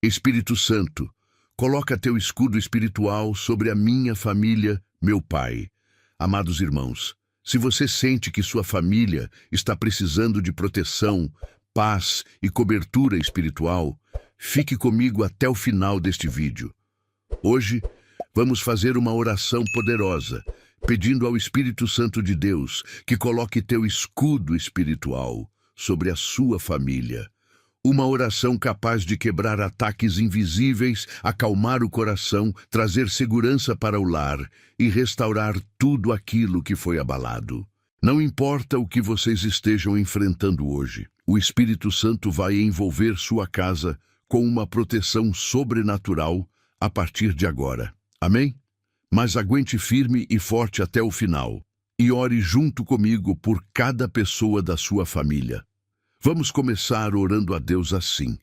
Espírito Santo, coloca teu escudo espiritual sobre a minha família, meu Pai. Amados irmãos, se você sente que sua família está precisando de proteção, paz e cobertura espiritual, fique comigo até o final deste vídeo. Hoje, vamos fazer uma oração poderosa, pedindo ao Espírito Santo de Deus que coloque teu escudo espiritual sobre a sua família. Uma oração capaz de quebrar ataques invisíveis, acalmar o coração, trazer segurança para o lar e restaurar tudo aquilo que foi abalado. Não importa o que vocês estejam enfrentando hoje, o Espírito Santo vai envolver sua casa com uma proteção sobrenatural a partir de agora. Amém? Mas aguente firme e forte até o final e ore junto comigo por cada pessoa da sua família. Vamos começar orando a Deus assim.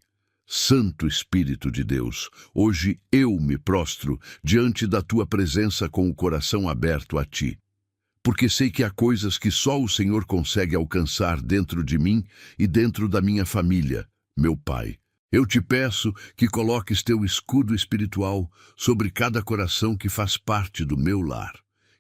Santo Espírito de Deus, hoje eu me prostro diante da tua presença com o coração aberto a ti. Porque sei que há coisas que só o Senhor consegue alcançar dentro de mim e dentro da minha família, meu Pai. Eu te peço que coloques teu escudo espiritual sobre cada coração que faz parte do meu lar.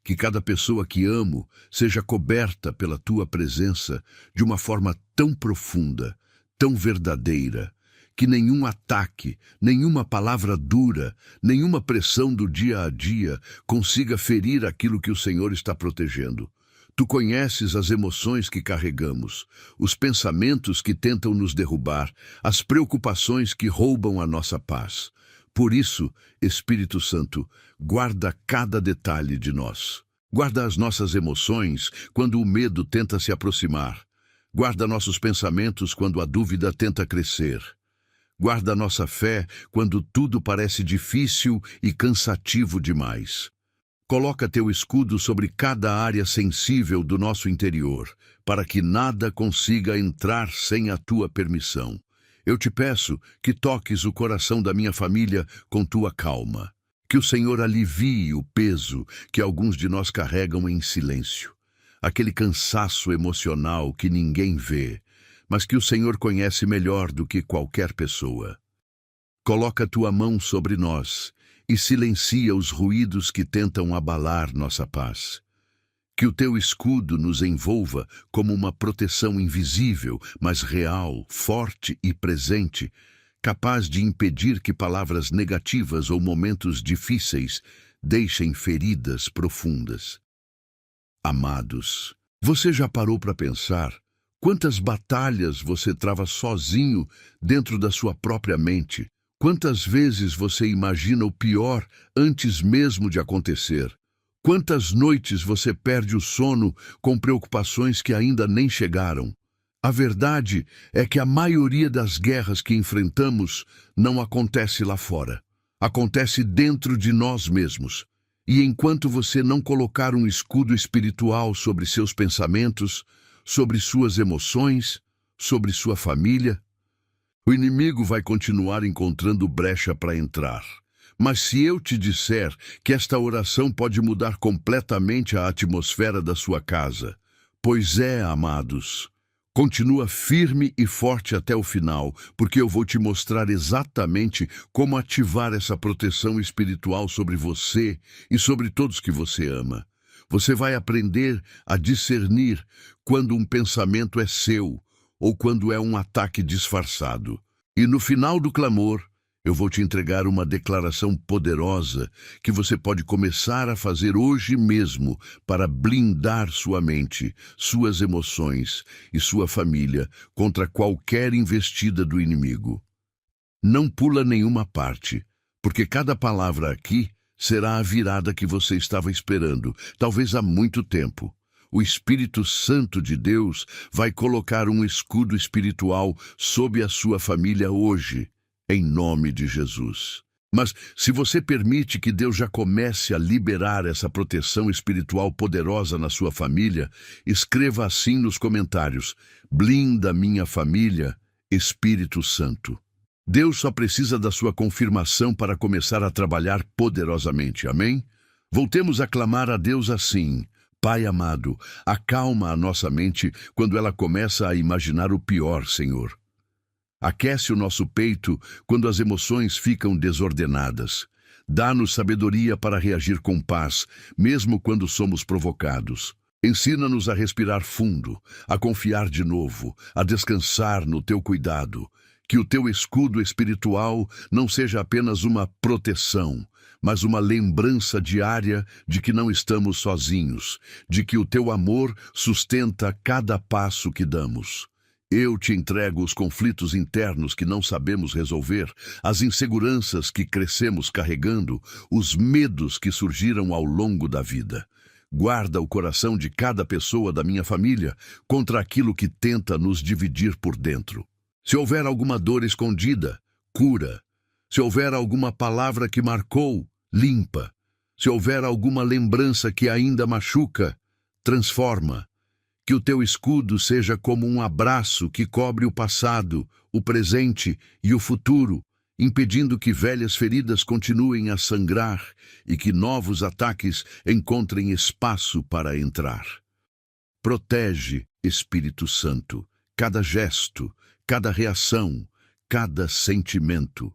Que cada pessoa que amo seja coberta pela tua presença de uma forma tão profunda, tão verdadeira, que nenhum ataque, nenhuma palavra dura, nenhuma pressão do dia a dia consiga ferir aquilo que o Senhor está protegendo. Tu conheces as emoções que carregamos, os pensamentos que tentam nos derrubar, as preocupações que roubam a nossa paz. Por isso, Espírito Santo, guarda cada detalhe de nós. Guarda as nossas emoções quando o medo tenta se aproximar. Guarda nossos pensamentos quando a dúvida tenta crescer. Guarda nossa fé quando tudo parece difícil e cansativo demais. Coloca teu escudo sobre cada área sensível do nosso interior, para que nada consiga entrar sem a tua permissão. Eu te peço que toques o coração da minha família com tua calma. Que o Senhor alivie o peso que alguns de nós carregam em silêncio. Aquele cansaço emocional que ninguém vê, mas que o Senhor conhece melhor do que qualquer pessoa. Coloca tua mão sobre nós e silencia os ruídos que tentam abalar nossa paz. Que o teu escudo nos envolva como uma proteção invisível, mas real, forte e presente, capaz de impedir que palavras negativas ou momentos difíceis deixem feridas profundas. Amados, você já parou para pensar quantas batalhas você trava sozinho dentro da sua própria mente? Quantas vezes você imagina o pior antes mesmo de acontecer? Quantas noites você perde o sono com preocupações que ainda nem chegaram? A verdade é que a maioria das guerras que enfrentamos não acontece lá fora. Acontece dentro de nós mesmos. E enquanto você não colocar um escudo espiritual sobre seus pensamentos, sobre suas emoções, sobre sua família, o inimigo vai continuar encontrando brecha para entrar. Mas se eu te disser que esta oração pode mudar completamente a atmosfera da sua casa, pois é, amados, continua firme e forte até o final, porque eu vou te mostrar exatamente como ativar essa proteção espiritual sobre você e sobre todos que você ama. Você vai aprender a discernir quando um pensamento é seu ou quando é um ataque disfarçado. E no final do clamor, eu vou te entregar uma declaração poderosa que você pode começar a fazer hoje mesmo para blindar sua mente, suas emoções e sua família contra qualquer investida do inimigo. Não pula nenhuma parte, porque cada palavra aqui será a virada que você estava esperando, talvez há muito tempo. O Espírito Santo de Deus vai colocar um escudo espiritual sobre a sua família hoje, em nome de Jesus. Mas se você permite que Deus já comece a liberar essa proteção espiritual poderosa na sua família, escreva assim nos comentários: blinda minha família, Espírito Santo. Deus só precisa da sua confirmação para começar a trabalhar poderosamente, amém? Voltemos a clamar a Deus assim: Pai amado, acalma a nossa mente quando ela começa a imaginar o pior, Senhor. Aquece o nosso peito quando as emoções ficam desordenadas. Dá-nos sabedoria para reagir com paz, mesmo quando somos provocados. Ensina-nos a respirar fundo, a confiar de novo, a descansar no teu cuidado. Que o teu escudo espiritual não seja apenas uma proteção, mas uma lembrança diária de que não estamos sozinhos, de que o teu amor sustenta cada passo que damos. Eu te entrego os conflitos internos que não sabemos resolver, as inseguranças que crescemos carregando, os medos que surgiram ao longo da vida. Guarda o coração de cada pessoa da minha família contra aquilo que tenta nos dividir por dentro. Se houver alguma dor escondida, cura. Se houver alguma palavra que marcou, limpa. Se houver alguma lembrança que ainda machuca, transforma. Que o teu escudo seja como um abraço que cobre o passado, o presente e o futuro, impedindo que velhas feridas continuem a sangrar e que novos ataques encontrem espaço para entrar. Protege, Espírito Santo, cada gesto, cada reação, cada sentimento.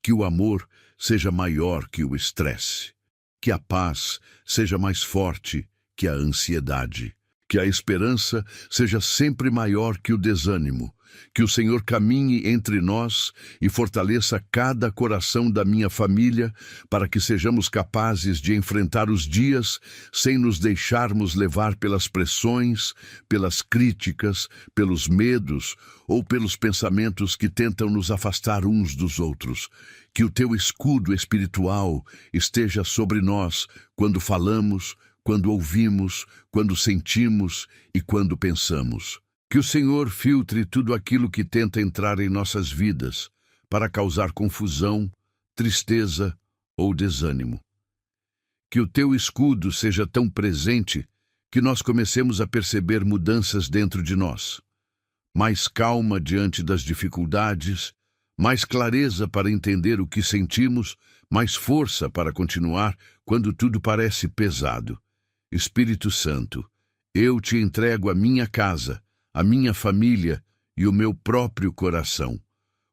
Que o amor seja maior que o estresse. Que a paz seja mais forte que a ansiedade. Que a esperança seja sempre maior que o desânimo. Que o Senhor caminhe entre nós e fortaleça cada coração da minha família para que sejamos capazes de enfrentar os dias sem nos deixarmos levar pelas pressões, pelas críticas, pelos medos ou pelos pensamentos que tentam nos afastar uns dos outros. Que o teu escudo espiritual esteja sobre nós quando falamos, quando ouvimos, quando sentimos e quando pensamos. Que o Senhor filtre tudo aquilo que tenta entrar em nossas vidas para causar confusão, tristeza ou desânimo. Que o teu escudo seja tão presente que nós comecemos a perceber mudanças dentro de nós. Mais calma diante das dificuldades, mais clareza para entender o que sentimos, mais força para continuar quando tudo parece pesado. Espírito Santo, eu te entrego a minha casa, a minha família e o meu próprio coração.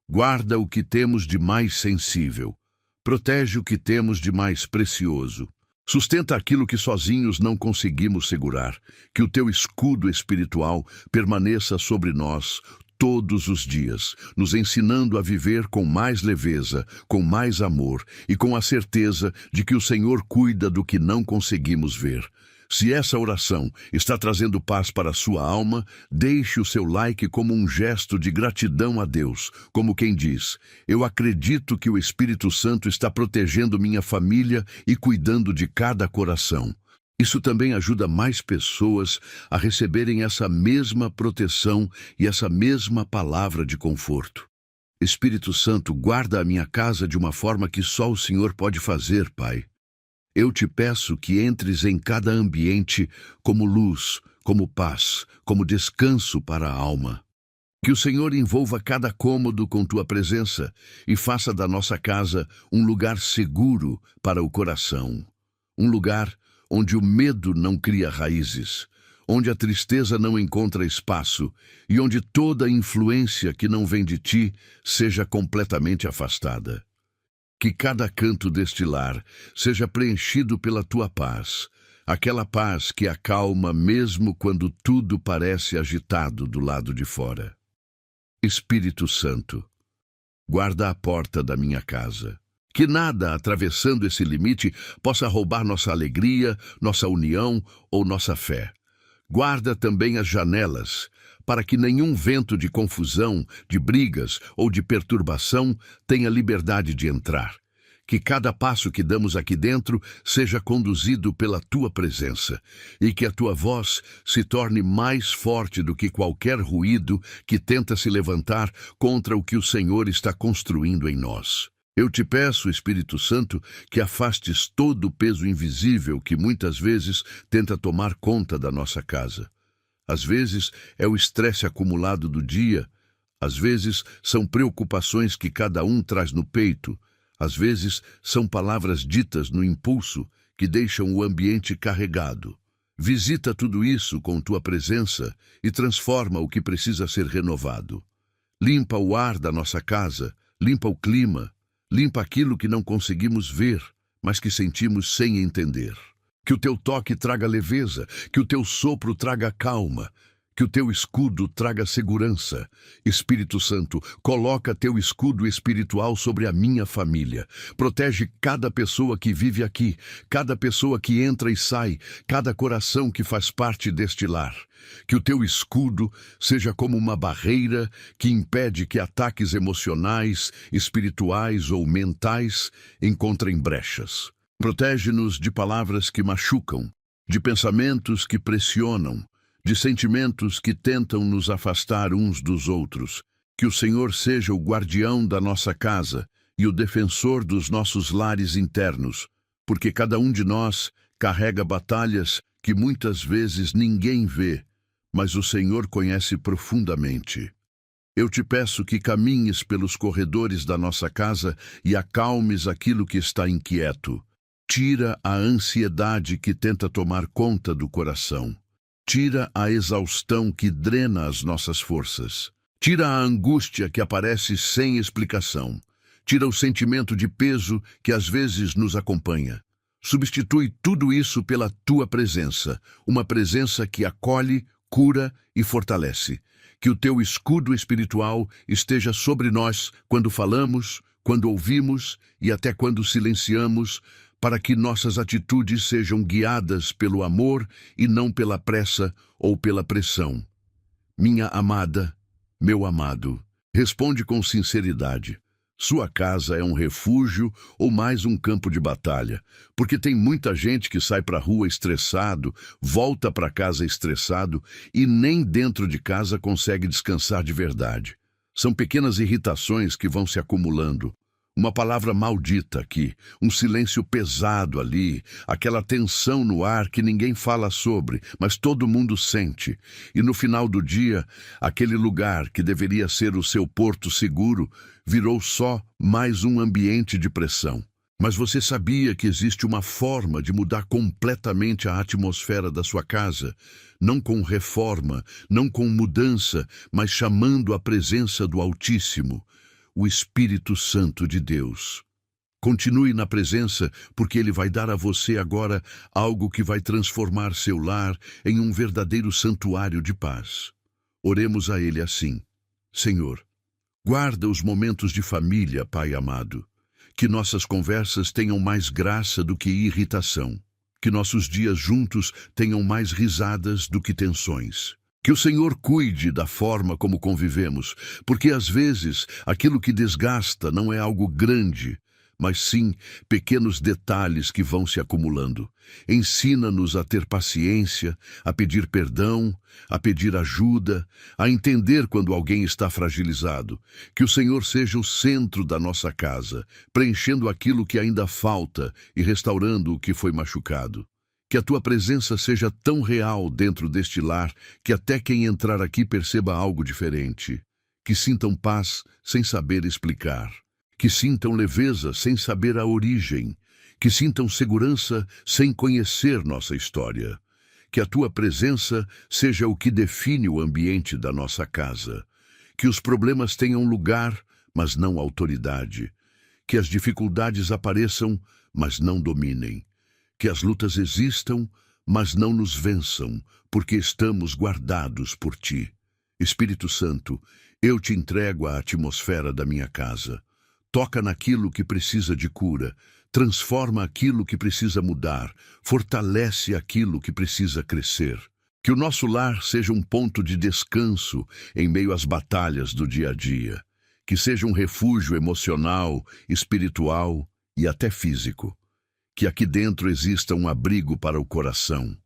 Guarda o que temos de mais sensível. Protege o que temos de mais precioso. Sustenta aquilo que sozinhos não conseguimos segurar. Que o teu escudo espiritual permaneça sobre nós todos os dias, nos ensinando a viver com mais leveza, com mais amor e com a certeza de que o Senhor cuida do que não conseguimos ver. Se essa oração está trazendo paz para a sua alma, deixe o seu like como um gesto de gratidão a Deus, como quem diz: eu acredito que o Espírito Santo está protegendo minha família e cuidando de cada coração. Isso também ajuda mais pessoas a receberem essa mesma proteção e essa mesma palavra de conforto. Espírito Santo, guarda a minha casa de uma forma que só o Senhor pode fazer, Pai. Eu te peço que entres em cada ambiente como luz, como paz, como descanso para a alma. Que o Senhor envolva cada cômodo com tua presença e faça da nossa casa um lugar seguro para o coração. Um lugar onde o medo não cria raízes, onde a tristeza não encontra espaço e onde toda influência que não vem de ti seja completamente afastada. Que cada canto deste lar seja preenchido pela tua paz, aquela paz que acalma mesmo quando tudo parece agitado do lado de fora. Espírito Santo, guarda a porta da minha casa. Que nada atravessando esse limite possa roubar nossa alegria, nossa união ou nossa fé. Guarda também as janelas, para que nenhum vento de confusão, de brigas ou de perturbação tenha liberdade de entrar. Que cada passo que damos aqui dentro seja conduzido pela tua presença e que a tua voz se torne mais forte do que qualquer ruído que tenta se levantar contra o que o Senhor está construindo em nós. Eu te peço, Espírito Santo, que afastes todo o peso invisível que muitas vezes tenta tomar conta da nossa casa. Às vezes é o estresse acumulado do dia, às vezes são preocupações que cada um traz no peito, às vezes são palavras ditas no impulso que deixam o ambiente carregado. Visita tudo isso com tua presença e transforma o que precisa ser renovado. Limpa o ar da nossa casa, limpa o clima, limpa aquilo que não conseguimos ver, mas que sentimos sem entender. Que o teu toque traga leveza, que o teu sopro traga calma, que o teu escudo traga segurança. Espírito Santo, coloca teu escudo espiritual sobre a minha família. Protege cada pessoa que vive aqui, cada pessoa que entra e sai, cada coração que faz parte deste lar. Que o teu escudo seja como uma barreira que impede que ataques emocionais, espirituais ou mentais encontrem brechas. Protege-nos de palavras que machucam, de pensamentos que pressionam, de sentimentos que tentam nos afastar uns dos outros. Que o Senhor seja o guardião da nossa casa e o defensor dos nossos lares internos, porque cada um de nós carrega batalhas que muitas vezes ninguém vê, mas o Senhor conhece profundamente. Eu te peço que caminhes pelos corredores da nossa casa e acalmes aquilo que está inquieto. Tira a ansiedade que tenta tomar conta do coração. Tira a exaustão que drena as nossas forças. Tira a angústia que aparece sem explicação. Tira o sentimento de peso que às vezes nos acompanha. Substitui tudo isso pela tua presença, uma presença que acolhe, cura e fortalece. Que o teu escudo espiritual esteja sobre nós quando falamos, quando ouvimos e até quando silenciamos, para que nossas atitudes sejam guiadas pelo amor e não pela pressa ou pela pressão. Minha amada, meu amado, responde com sinceridade. Sua casa é um refúgio ou mais um campo de batalha? Porque tem muita gente que sai para a rua estressado, volta para casa estressado e nem dentro de casa consegue descansar de verdade. São pequenas irritações que vão se acumulando. Uma palavra maldita aqui, um silêncio pesado ali, aquela tensão no ar que ninguém fala sobre, mas todo mundo sente. E no final do dia, aquele lugar que deveria ser o seu porto seguro virou só mais um ambiente de pressão. Mas você sabia que existe uma forma de mudar completamente a atmosfera da sua casa? Não com reforma, não com mudança, mas chamando a presença do Altíssimo, o Espírito Santo de Deus. Continue na presença, porque Ele vai dar a você agora algo que vai transformar seu lar em um verdadeiro santuário de paz. Oremos a Ele assim: Senhor, guarda os momentos de família, Pai amado. Que nossas conversas tenham mais graça do que irritação. Que nossos dias juntos tenham mais risadas do que tensões. Que o Senhor cuide da forma como convivemos, porque às vezes aquilo que desgasta não é algo grande, mas sim pequenos detalhes que vão se acumulando. Ensina-nos a ter paciência, a pedir perdão, a pedir ajuda, a entender quando alguém está fragilizado. Que o Senhor seja o centro da nossa casa, preenchendo aquilo que ainda falta e restaurando o que foi machucado. Que a tua presença seja tão real dentro deste lar que até quem entrar aqui perceba algo diferente. Que sintam paz sem saber explicar. Que sintam leveza sem saber a origem. Que sintam segurança sem conhecer nossa história. Que a tua presença seja o que define o ambiente da nossa casa. Que os problemas tenham lugar, mas não autoridade. Que as dificuldades apareçam, mas não dominem. Que as lutas existam, mas não nos vençam, porque estamos guardados por Ti. Espírito Santo, eu te entrego a atmosfera da minha casa. Toca naquilo que precisa de cura, transforma aquilo que precisa mudar, fortalece aquilo que precisa crescer. Que o nosso lar seja um ponto de descanso em meio às batalhas do dia a dia. Que seja um refúgio emocional, espiritual e até físico. Que aqui dentro exista um abrigo para o coração,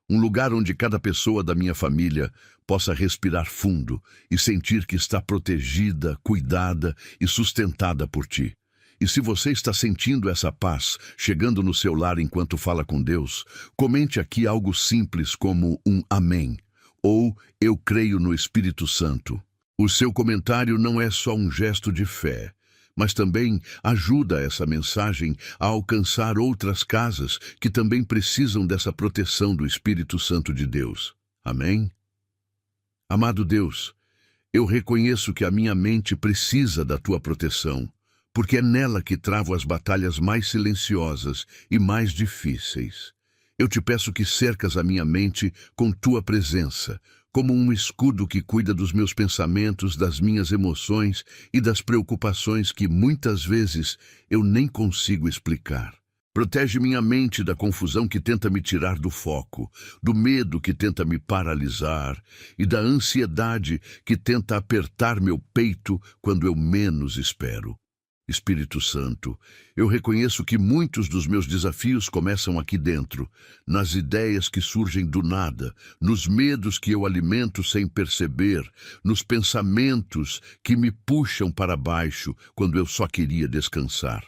um lugar onde cada pessoa da minha família possa respirar fundo e sentir que está protegida, cuidada e sustentada por Ti. E se você está sentindo essa paz chegando no seu lar enquanto fala com Deus, comente aqui algo simples como um amém, ou eu creio no Espírito Santo. O seu comentário não é só um gesto de fé, mas também ajuda essa mensagem a alcançar outras casas que também precisam dessa proteção do Espírito Santo de Deus. Amém? Amado Deus, Eu reconheço que a minha mente precisa da tua proteção, porque é nela que travo as batalhas mais silenciosas e mais difíceis. Eu te peço que cercas a minha mente com tua presença, como um escudo que cuida dos meus pensamentos, das minhas emoções e das preocupações que muitas vezes eu nem consigo explicar. Protege minha mente da confusão que tenta me tirar do foco, do medo que tenta me paralisar e da ansiedade que tenta apertar meu peito quando eu menos espero. Espírito Santo, eu reconheço que muitos dos meus desafios começam aqui dentro, nas ideias que surgem do nada, nos medos que eu alimento sem perceber, nos pensamentos que me puxam para baixo quando eu só queria descansar.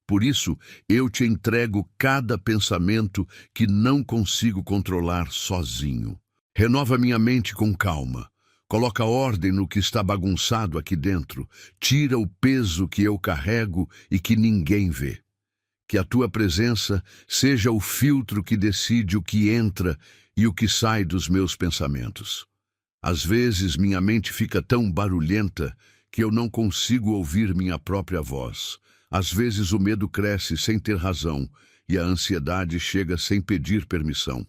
Por isso, eu te entrego cada pensamento que não consigo controlar sozinho. Renova minha mente com calma. Coloca ordem no que está bagunçado aqui dentro. Tira o peso que eu carrego e que ninguém vê. Que a tua presença seja o filtro que decide o que entra e o que sai dos meus pensamentos. Às vezes, minha mente fica tão barulhenta que eu não consigo ouvir minha própria voz. Às vezes o medo cresce sem ter razão e a ansiedade chega sem pedir permissão.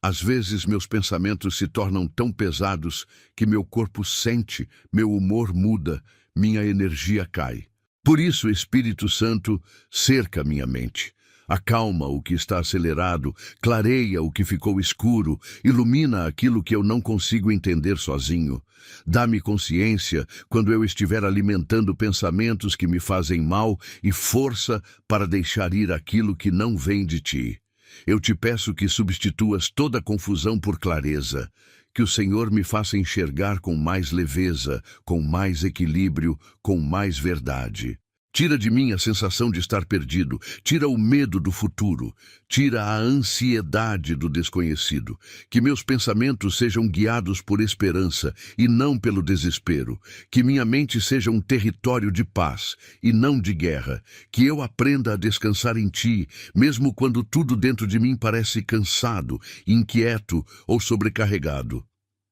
Às vezes meus pensamentos se tornam tão pesados que meu corpo sente, meu humor muda, minha energia cai. Por isso, Espírito Santo, cerca minha mente. Acalma o que está acelerado, clareia o que ficou escuro, ilumina aquilo que eu não consigo entender sozinho. Dá-me consciência quando eu estiver alimentando pensamentos que me fazem mal e força para deixar ir aquilo que não vem de ti. Eu te peço que substituas toda confusão por clareza, que o Senhor me faça enxergar com mais leveza, com mais equilíbrio, com mais verdade. Tira de mim a sensação de estar perdido, tira o medo do futuro, tira a ansiedade do desconhecido. Que meus pensamentos sejam guiados por esperança e não pelo desespero. Que minha mente seja um território de paz e não de guerra. Que eu aprenda a descansar em ti, mesmo quando tudo dentro de mim parece cansado, inquieto ou sobrecarregado.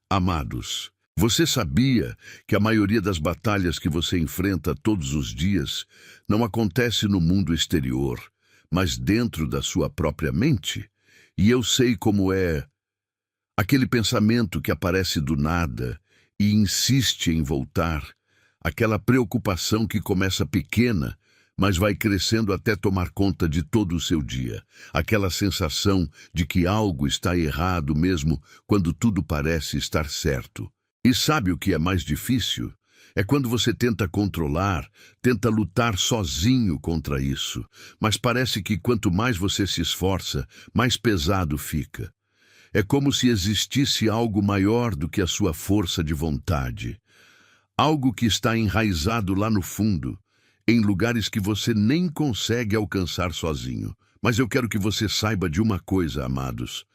Amados, você sabia que a maioria das batalhas que você enfrenta todos os dias não acontece no mundo exterior, mas dentro da sua própria mente? E eu sei como é aquele pensamento que aparece do nada e insiste em voltar, aquela preocupação que começa pequena, mas vai crescendo até tomar conta de todo o seu dia, aquela sensação de que algo está errado mesmo quando tudo parece estar certo. E sabe o que é mais difícil? É quando você tenta controlar, tenta lutar sozinho contra isso. Mas parece que quanto mais você se esforça, mais pesado fica. É como se existisse algo maior do que a sua força de vontade. Algo que está enraizado lá no fundo, em lugares que você nem consegue alcançar sozinho. Mas eu quero que você saiba de uma coisa, amados.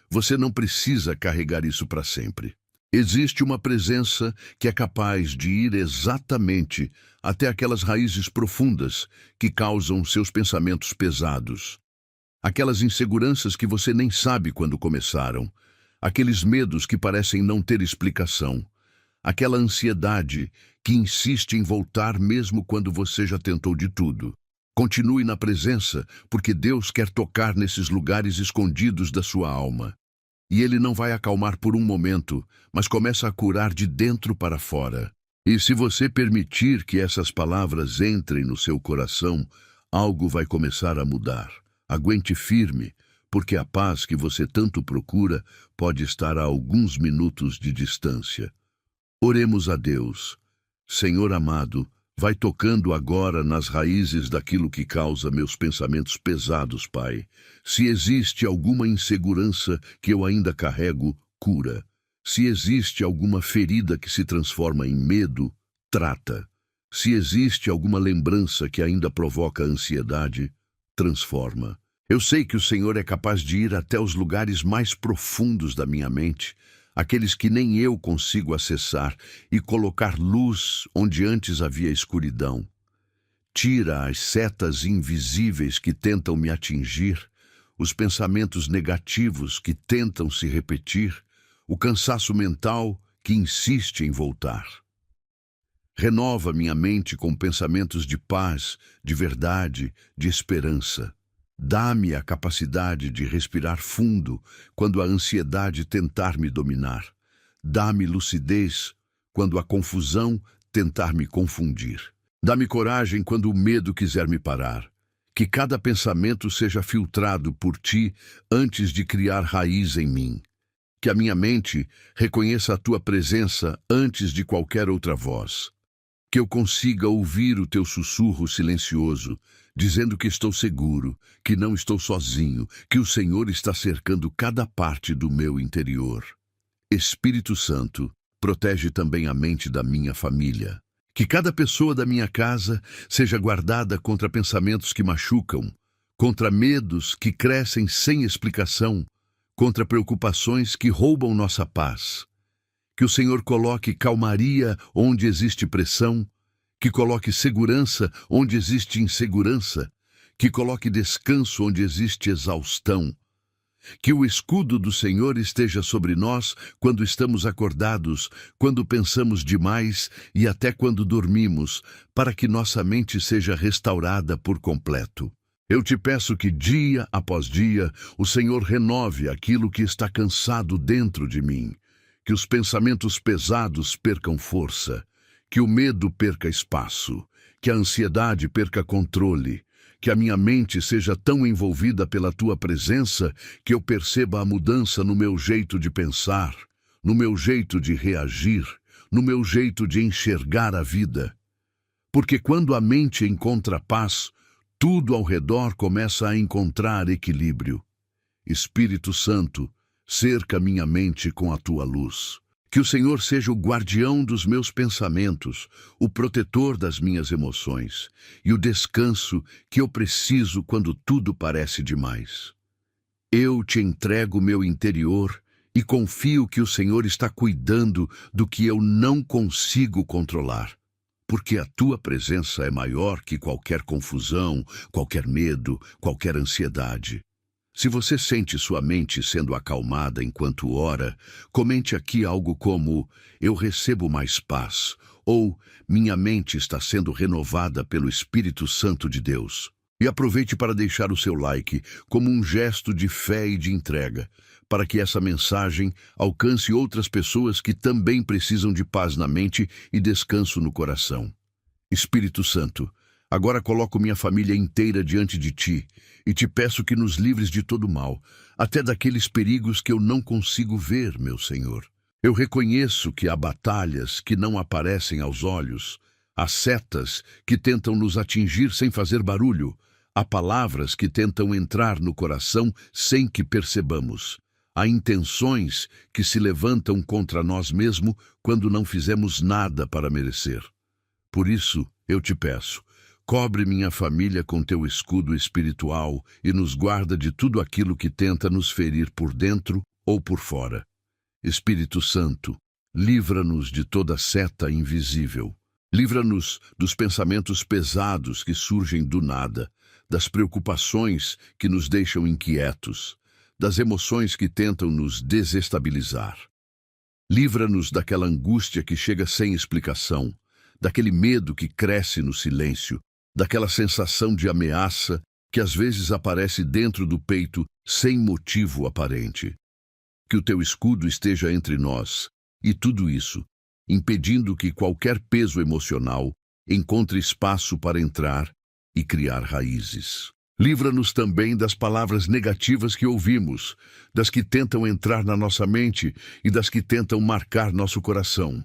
Você não precisa carregar isso para sempre. Existe uma presença que é capaz de ir exatamente até aquelas raízes profundas que causam seus pensamentos pesados. Aquelas inseguranças que você nem sabe quando começaram. Aqueles medos que parecem não ter explicação. Aquela ansiedade que insiste em voltar mesmo quando você já tentou de tudo. Continue na presença, porque Deus quer tocar nesses lugares escondidos da sua alma. E Ele não vai acalmar por um momento, mas começa a curar de dentro para fora. E se você permitir que essas palavras entrem no seu coração, algo vai começar a mudar. Aguente firme, porque a paz que você tanto procura pode estar a alguns minutos de distância. Oremos a Deus. Senhor amado, vai tocando agora nas raízes daquilo que causa meus pensamentos pesados, Pai. Se existe alguma insegurança que eu ainda carrego, cura. Se existe alguma ferida que se transforma em medo, trata. Se existe alguma lembrança que ainda provoca ansiedade, transforma. Eu sei que o Senhor é capaz de ir até os lugares mais profundos da minha mente, aqueles que nem eu consigo acessar, e colocar luz onde antes havia escuridão. Tira as setas invisíveis que tentam me atingir, os pensamentos negativos que tentam se repetir, o cansaço mental que insiste em voltar. Renova minha mente com pensamentos de paz, de verdade, de esperança. Dá-me a capacidade de respirar fundo quando a ansiedade tentar me dominar. Dá-me lucidez quando a confusão tentar me confundir. Dá-me coragem quando o medo quiser me parar. Que cada pensamento seja filtrado por ti antes de criar raiz em mim. Que a minha mente reconheça a tua presença antes de qualquer outra voz. Que eu consiga ouvir o teu sussurro silencioso, dizendo que estou seguro, que não estou sozinho, que o Senhor está cercando cada parte do meu interior. Espírito Santo, protege também a mente da minha família. Que cada pessoa da minha casa seja guardada contra pensamentos que machucam, contra medos que crescem sem explicação, contra preocupações que roubam nossa paz. Que o Senhor coloque calmaria onde existe pressão, que coloque segurança onde existe insegurança, que coloque descanso onde existe exaustão. Que o escudo do Senhor esteja sobre nós quando estamos acordados, quando pensamos demais e até quando dormimos, para que nossa mente seja restaurada por completo. Eu te peço que dia após dia o Senhor renove aquilo que está cansado dentro de mim, que os pensamentos pesados percam força, que o medo perca espaço, que a ansiedade perca controle, que a minha mente seja tão envolvida pela tua presença que eu perceba a mudança no meu jeito de pensar, no meu jeito de reagir, no meu jeito de enxergar a vida. Porque quando a mente encontra paz, tudo ao redor começa a encontrar equilíbrio. Espírito Santo, cerca minha mente com a tua luz. Que o Senhor seja o guardião dos meus pensamentos, o protetor das minhas emoções e o descanso que eu preciso quando tudo parece demais. Eu te entrego meu interior e confio que o Senhor está cuidando do que eu não consigo controlar, porque a tua presença é maior que qualquer confusão, qualquer medo, qualquer ansiedade. Se você sente sua mente sendo acalmada enquanto ora, comente aqui algo como: eu recebo mais paz, ou minha mente está sendo renovada pelo Espírito Santo de Deus. E aproveite para deixar o seu like como um gesto de fé e de entrega, para que essa mensagem alcance outras pessoas que também precisam de paz na mente e descanso no coração. Espírito Santo, agora coloco minha família inteira diante de ti e te peço que nos livres de todo mal, até daqueles perigos que eu não consigo ver, meu Senhor. Eu reconheço que há batalhas que não aparecem aos olhos, há setas que tentam nos atingir sem fazer barulho, há palavras que tentam entrar no coração sem que percebamos, há intenções que se levantam contra nós mesmos quando não fizemos nada para merecer. Por isso, eu te peço, cobre minha família com teu escudo espiritual e nos guarda de tudo aquilo que tenta nos ferir por dentro ou por fora. Espírito Santo, livra-nos de toda seta invisível. Livra-nos dos pensamentos pesados que surgem do nada, das preocupações que nos deixam inquietos, das emoções que tentam nos desestabilizar. Livra-nos daquela angústia que chega sem explicação, daquele medo que cresce no silêncio, daquela sensação de ameaça que às vezes aparece dentro do peito sem motivo aparente. Que o teu escudo esteja entre nós, e tudo isso, impedindo que qualquer peso emocional encontre espaço para entrar e criar raízes. Livra-nos também das palavras negativas que ouvimos, das que tentam entrar na nossa mente e das que tentam marcar nosso coração.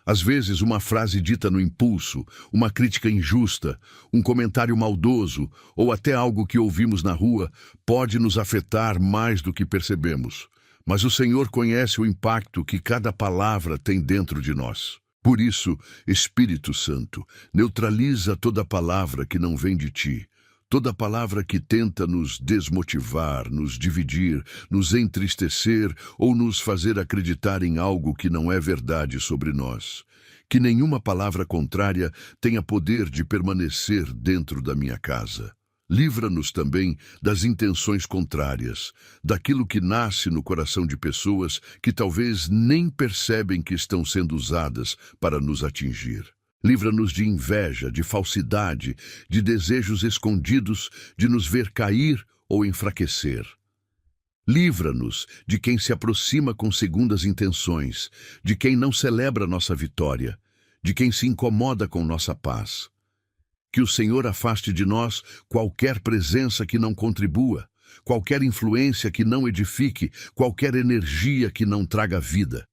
Às vezes, uma frase dita no impulso, uma crítica injusta, um comentário maldoso ou até algo que ouvimos na rua pode nos afetar mais do que percebemos. Mas o Senhor conhece o impacto que cada palavra tem dentro de nós. Por isso, Espírito Santo, neutraliza toda palavra que não vem de ti, toda palavra que tenta nos desmotivar, nos dividir, nos entristecer ou nos fazer acreditar em algo que não é verdade sobre nós. Que nenhuma palavra contrária tenha poder de permanecer dentro da minha casa. Livra-nos também das intenções contrárias, daquilo que nasce no coração de pessoas que talvez nem percebem que estão sendo usadas para nos atingir. Livra-nos de inveja, de falsidade, de desejos escondidos de nos ver cair ou enfraquecer. Livra-nos de quem se aproxima com segundas intenções, de quem não celebra nossa vitória, de quem se incomoda com nossa paz. Que o Senhor afaste de nós qualquer presença que não contribua, qualquer influência que não edifique, qualquer energia que não traga vida.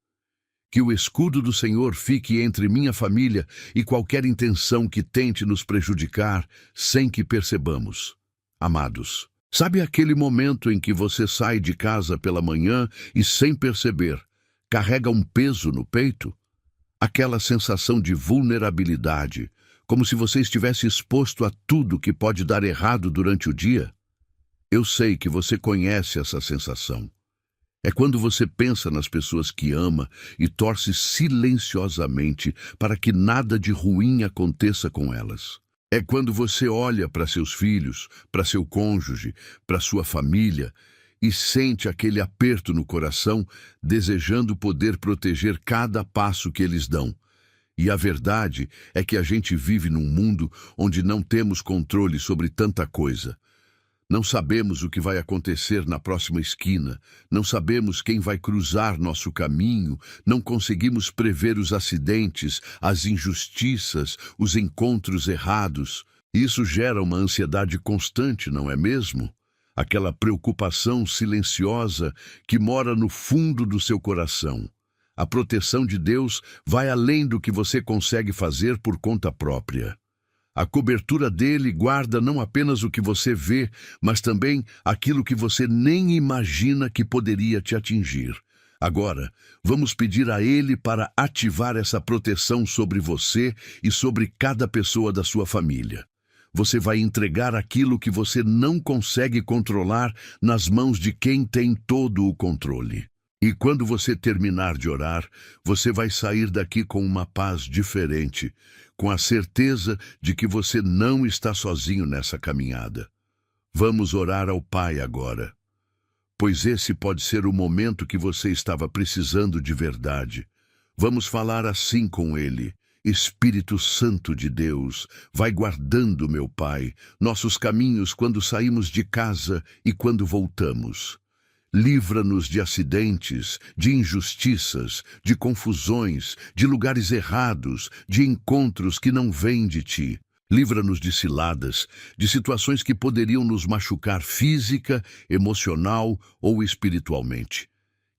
Que o escudo do Senhor fique entre minha família e qualquer intenção que tente nos prejudicar sem que percebamos. Amados, sabe aquele momento em que você sai de casa pela manhã e, sem perceber, carrega um peso no peito? Aquela sensação de vulnerabilidade, como se você estivesse exposto a tudo que pode dar errado durante o dia? Eu sei que você conhece essa sensação. É quando você pensa nas pessoas que ama e torce silenciosamente para que nada de ruim aconteça com elas. É quando você olha para seus filhos, para seu cônjuge, para sua família e sente aquele aperto no coração, desejando poder proteger cada passo que eles dão. E a verdade é que a gente vive num mundo onde não temos controle sobre tanta coisa. Não sabemos o que vai acontecer na próxima esquina, não sabemos quem vai cruzar nosso caminho, não conseguimos prever os acidentes, as injustiças, os encontros errados. Isso gera uma ansiedade constante, não é mesmo? Aquela preocupação silenciosa que mora no fundo do seu coração. A proteção de Deus vai além do que você consegue fazer por conta própria. A cobertura dele guarda não apenas o que você vê, mas também aquilo que você nem imagina que poderia te atingir. Agora, vamos pedir a ele para ativar essa proteção sobre você e sobre cada pessoa da sua família. Você vai entregar aquilo que você não consegue controlar nas mãos de quem tem todo o controle. E quando você terminar de orar, você vai sair daqui com uma paz diferente, com a certeza de que você não está sozinho nessa caminhada. Vamos orar ao Pai agora, pois esse pode ser o momento que você estava precisando de verdade. Vamos falar assim com Ele. Espírito Santo de Deus, vai guardando, meu Pai, nossos caminhos quando saímos de casa e quando voltamos. Livra-nos de acidentes, de injustiças, de confusões, de lugares errados, de encontros que não vêm de Ti. Livra-nos de ciladas, de situações que poderiam nos machucar física, emocional ou espiritualmente.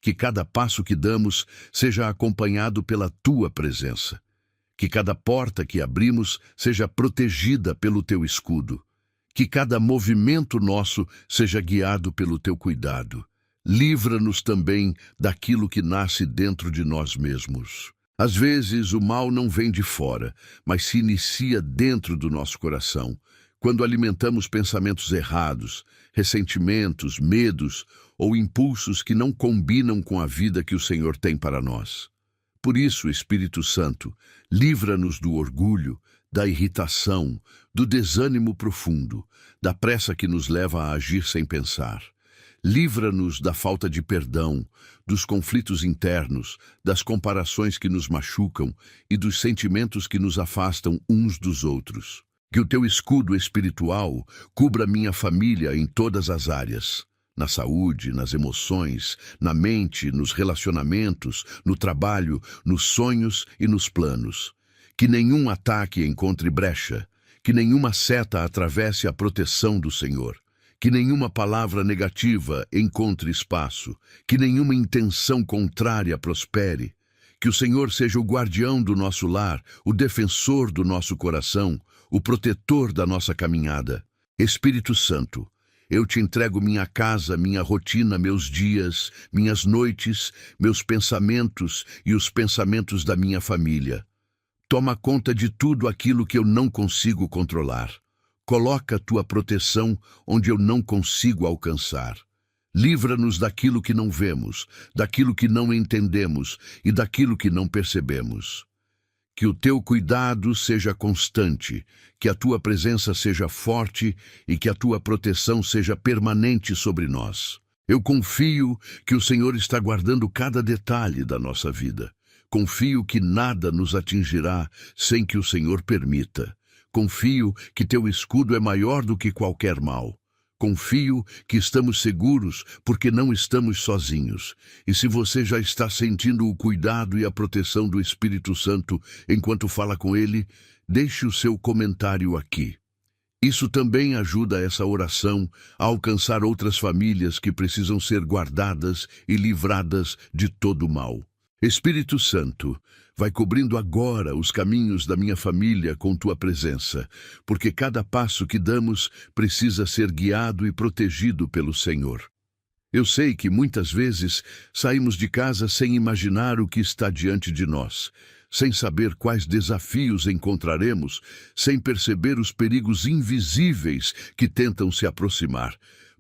Que cada passo que damos seja acompanhado pela Tua presença. Que cada porta que abrimos seja protegida pelo Teu escudo. Que cada movimento nosso seja guiado pelo Teu cuidado. Livra-nos também daquilo que nasce dentro de nós mesmos. Às vezes o mal não vem de fora, mas se inicia dentro do nosso coração, quando alimentamos pensamentos errados, ressentimentos, medos ou impulsos que não combinam com a vida que o Senhor tem para nós. Por isso, Espírito Santo, livra-nos do orgulho, da irritação, do desânimo profundo, da pressa que nos leva a agir sem pensar. Livra-nos da falta de perdão, dos conflitos internos, das comparações que nos machucam e dos sentimentos que nos afastam uns dos outros. Que o Teu escudo espiritual cubra minha família em todas as áreas. Na saúde, nas emoções, na mente, nos relacionamentos, no trabalho, nos sonhos e nos planos. Que nenhum ataque encontre brecha, que nenhuma seta atravesse a proteção do Senhor. Que nenhuma palavra negativa encontre espaço, que nenhuma intenção contrária prospere. Que o Senhor seja o guardião do nosso lar, o defensor do nosso coração, o protetor da nossa caminhada. Espírito Santo, eu te entrego minha casa, minha rotina, meus dias, minhas noites, meus pensamentos e os pensamentos da minha família. Toma conta de tudo aquilo que eu não consigo controlar. Coloca a Tua proteção onde eu não consigo alcançar. Livra-nos daquilo que não vemos, daquilo que não entendemos e daquilo que não percebemos. Que o Teu cuidado seja constante, que a Tua presença seja forte e que a Tua proteção seja permanente sobre nós. Eu confio que o Senhor está guardando cada detalhe da nossa vida. Confio que nada nos atingirá sem que o Senhor permita. Confio que teu escudo é maior do que qualquer mal. Confio que estamos seguros porque não estamos sozinhos. E se você já está sentindo o cuidado e a proteção do Espírito Santo enquanto fala com ele, deixe o seu comentário aqui. Isso também ajuda essa oração a alcançar outras famílias que precisam ser guardadas e livradas de todo o mal. Espírito Santo, vai cobrindo agora os caminhos da minha família com tua presença, porque cada passo que damos precisa ser guiado e protegido pelo Senhor. Eu sei que muitas vezes saímos de casa sem imaginar o que está diante de nós, sem saber quais desafios encontraremos, sem perceber os perigos invisíveis que tentam se aproximar.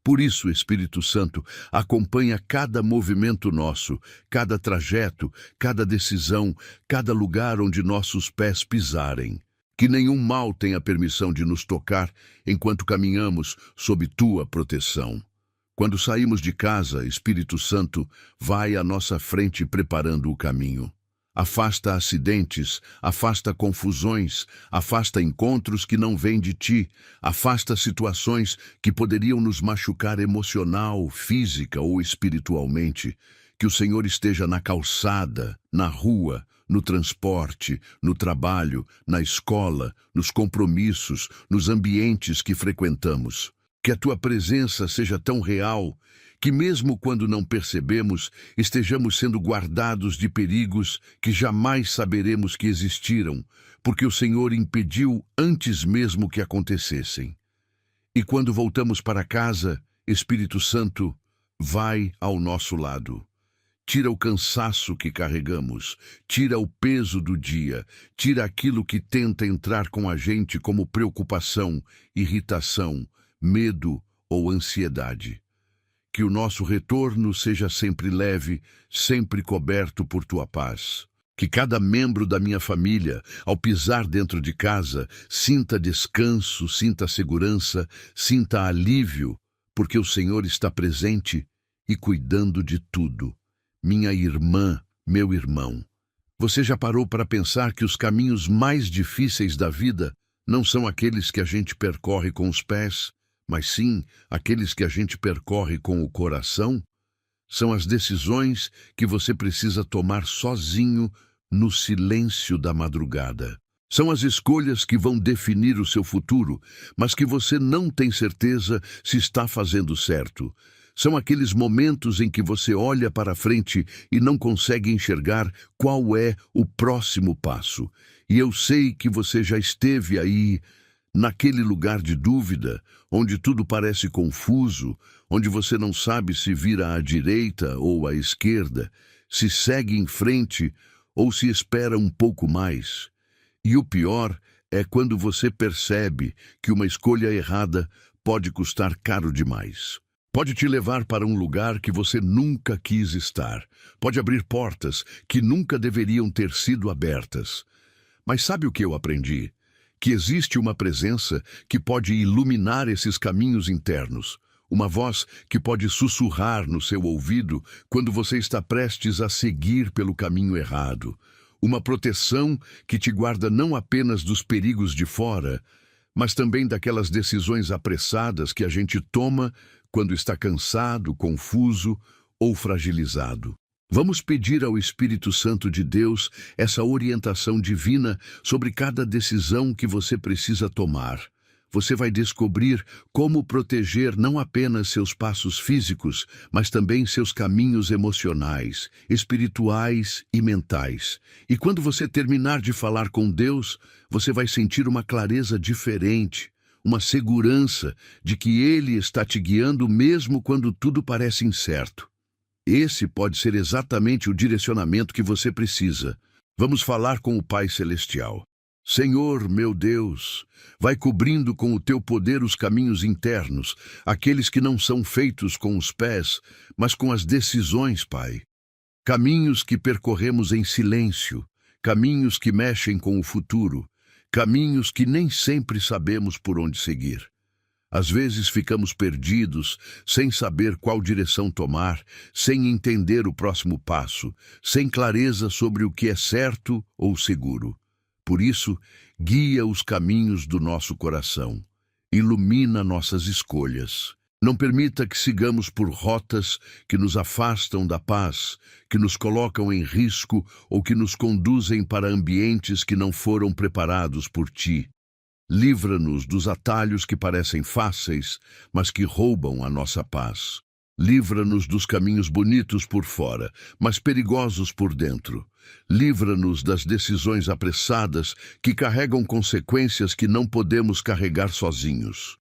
Por isso, Espírito Santo, acompanha cada movimento nosso, cada trajeto, cada decisão, cada lugar onde nossos pés pisarem. Que nenhum mal tenha permissão de nos tocar enquanto caminhamos sob tua proteção. Quando saímos de casa, Espírito Santo, vai à nossa frente preparando o caminho. Afasta acidentes, afasta confusões, afasta encontros que não vêm de ti, afasta situações que poderiam nos machucar emocional, física ou espiritualmente. Que o Senhor esteja na calçada, na rua, no transporte, no trabalho, na escola, nos compromissos, nos ambientes que frequentamos. Que a tua presença seja tão real que mesmo quando não percebemos, estejamos sendo guardados de perigos que jamais saberemos que existiram, porque o Senhor impediu antes mesmo que acontecessem. E quando voltamos para casa, Espírito Santo, vai ao nosso lado. Tira o cansaço que carregamos, tira o peso do dia, tira aquilo que tenta entrar com a gente como preocupação, irritação, medo ou ansiedade. Que o nosso retorno seja sempre leve, sempre coberto por tua paz. Que cada membro da minha família, ao pisar dentro de casa, sinta descanso, sinta segurança, sinta alívio, porque o Senhor está presente e cuidando de tudo. Minha irmã, meu irmão, você já parou para pensar que os caminhos mais difíceis da vida não são aqueles que a gente percorre com os pés, mas sim aqueles que a gente percorre com o coração? São as decisões que você precisa tomar sozinho no silêncio da madrugada. São as escolhas que vão definir o seu futuro, mas que você não tem certeza se está fazendo certo. São aqueles momentos em que você olha para frente e não consegue enxergar qual é o próximo passo. E eu sei que você já esteve aí, naquele lugar de dúvida, onde tudo parece confuso, onde você não sabe se vira à direita ou à esquerda, se segue em frente ou se espera um pouco mais. E o pior é quando você percebe que uma escolha errada pode custar caro demais. Pode te levar para um lugar que você nunca quis estar. Pode abrir portas que nunca deveriam ter sido abertas. Mas sabe o que eu aprendi? Que existe uma presença que pode iluminar esses caminhos internos, uma voz que pode sussurrar no seu ouvido quando você está prestes a seguir pelo caminho errado, uma proteção que te guarda não apenas dos perigos de fora, mas também daquelas decisões apressadas que a gente toma quando está cansado, confuso ou fragilizado. Vamos pedir ao Espírito Santo de Deus essa orientação divina sobre cada decisão que você precisa tomar. Você vai descobrir como proteger não apenas seus passos físicos, mas também seus caminhos emocionais, espirituais e mentais. E quando você terminar de falar com Deus, você vai sentir uma clareza diferente, uma segurança de que Ele está te guiando mesmo quando tudo parece incerto. Esse pode ser exatamente o direcionamento que você precisa. Vamos falar com o Pai Celestial. Senhor, meu Deus, vai cobrindo com o teu poder os caminhos internos, aqueles que não são feitos com os pés, mas com as decisões, Pai. Caminhos que percorremos em silêncio, caminhos que mexem com o futuro, caminhos que nem sempre sabemos por onde seguir. Às vezes ficamos perdidos, sem saber qual direção tomar, sem entender o próximo passo, sem clareza sobre o que é certo ou seguro. Por isso, guia os caminhos do nosso coração. Ilumina nossas escolhas. Não permita que sigamos por rotas que nos afastam da paz, que nos colocam em risco ou que nos conduzem para ambientes que não foram preparados por ti. Livra-nos dos atalhos que parecem fáceis, mas que roubam a nossa paz. Livra-nos dos caminhos bonitos por fora, mas perigosos por dentro. Livra-nos das decisões apressadas que carregam consequências que não podemos carregar sozinhos.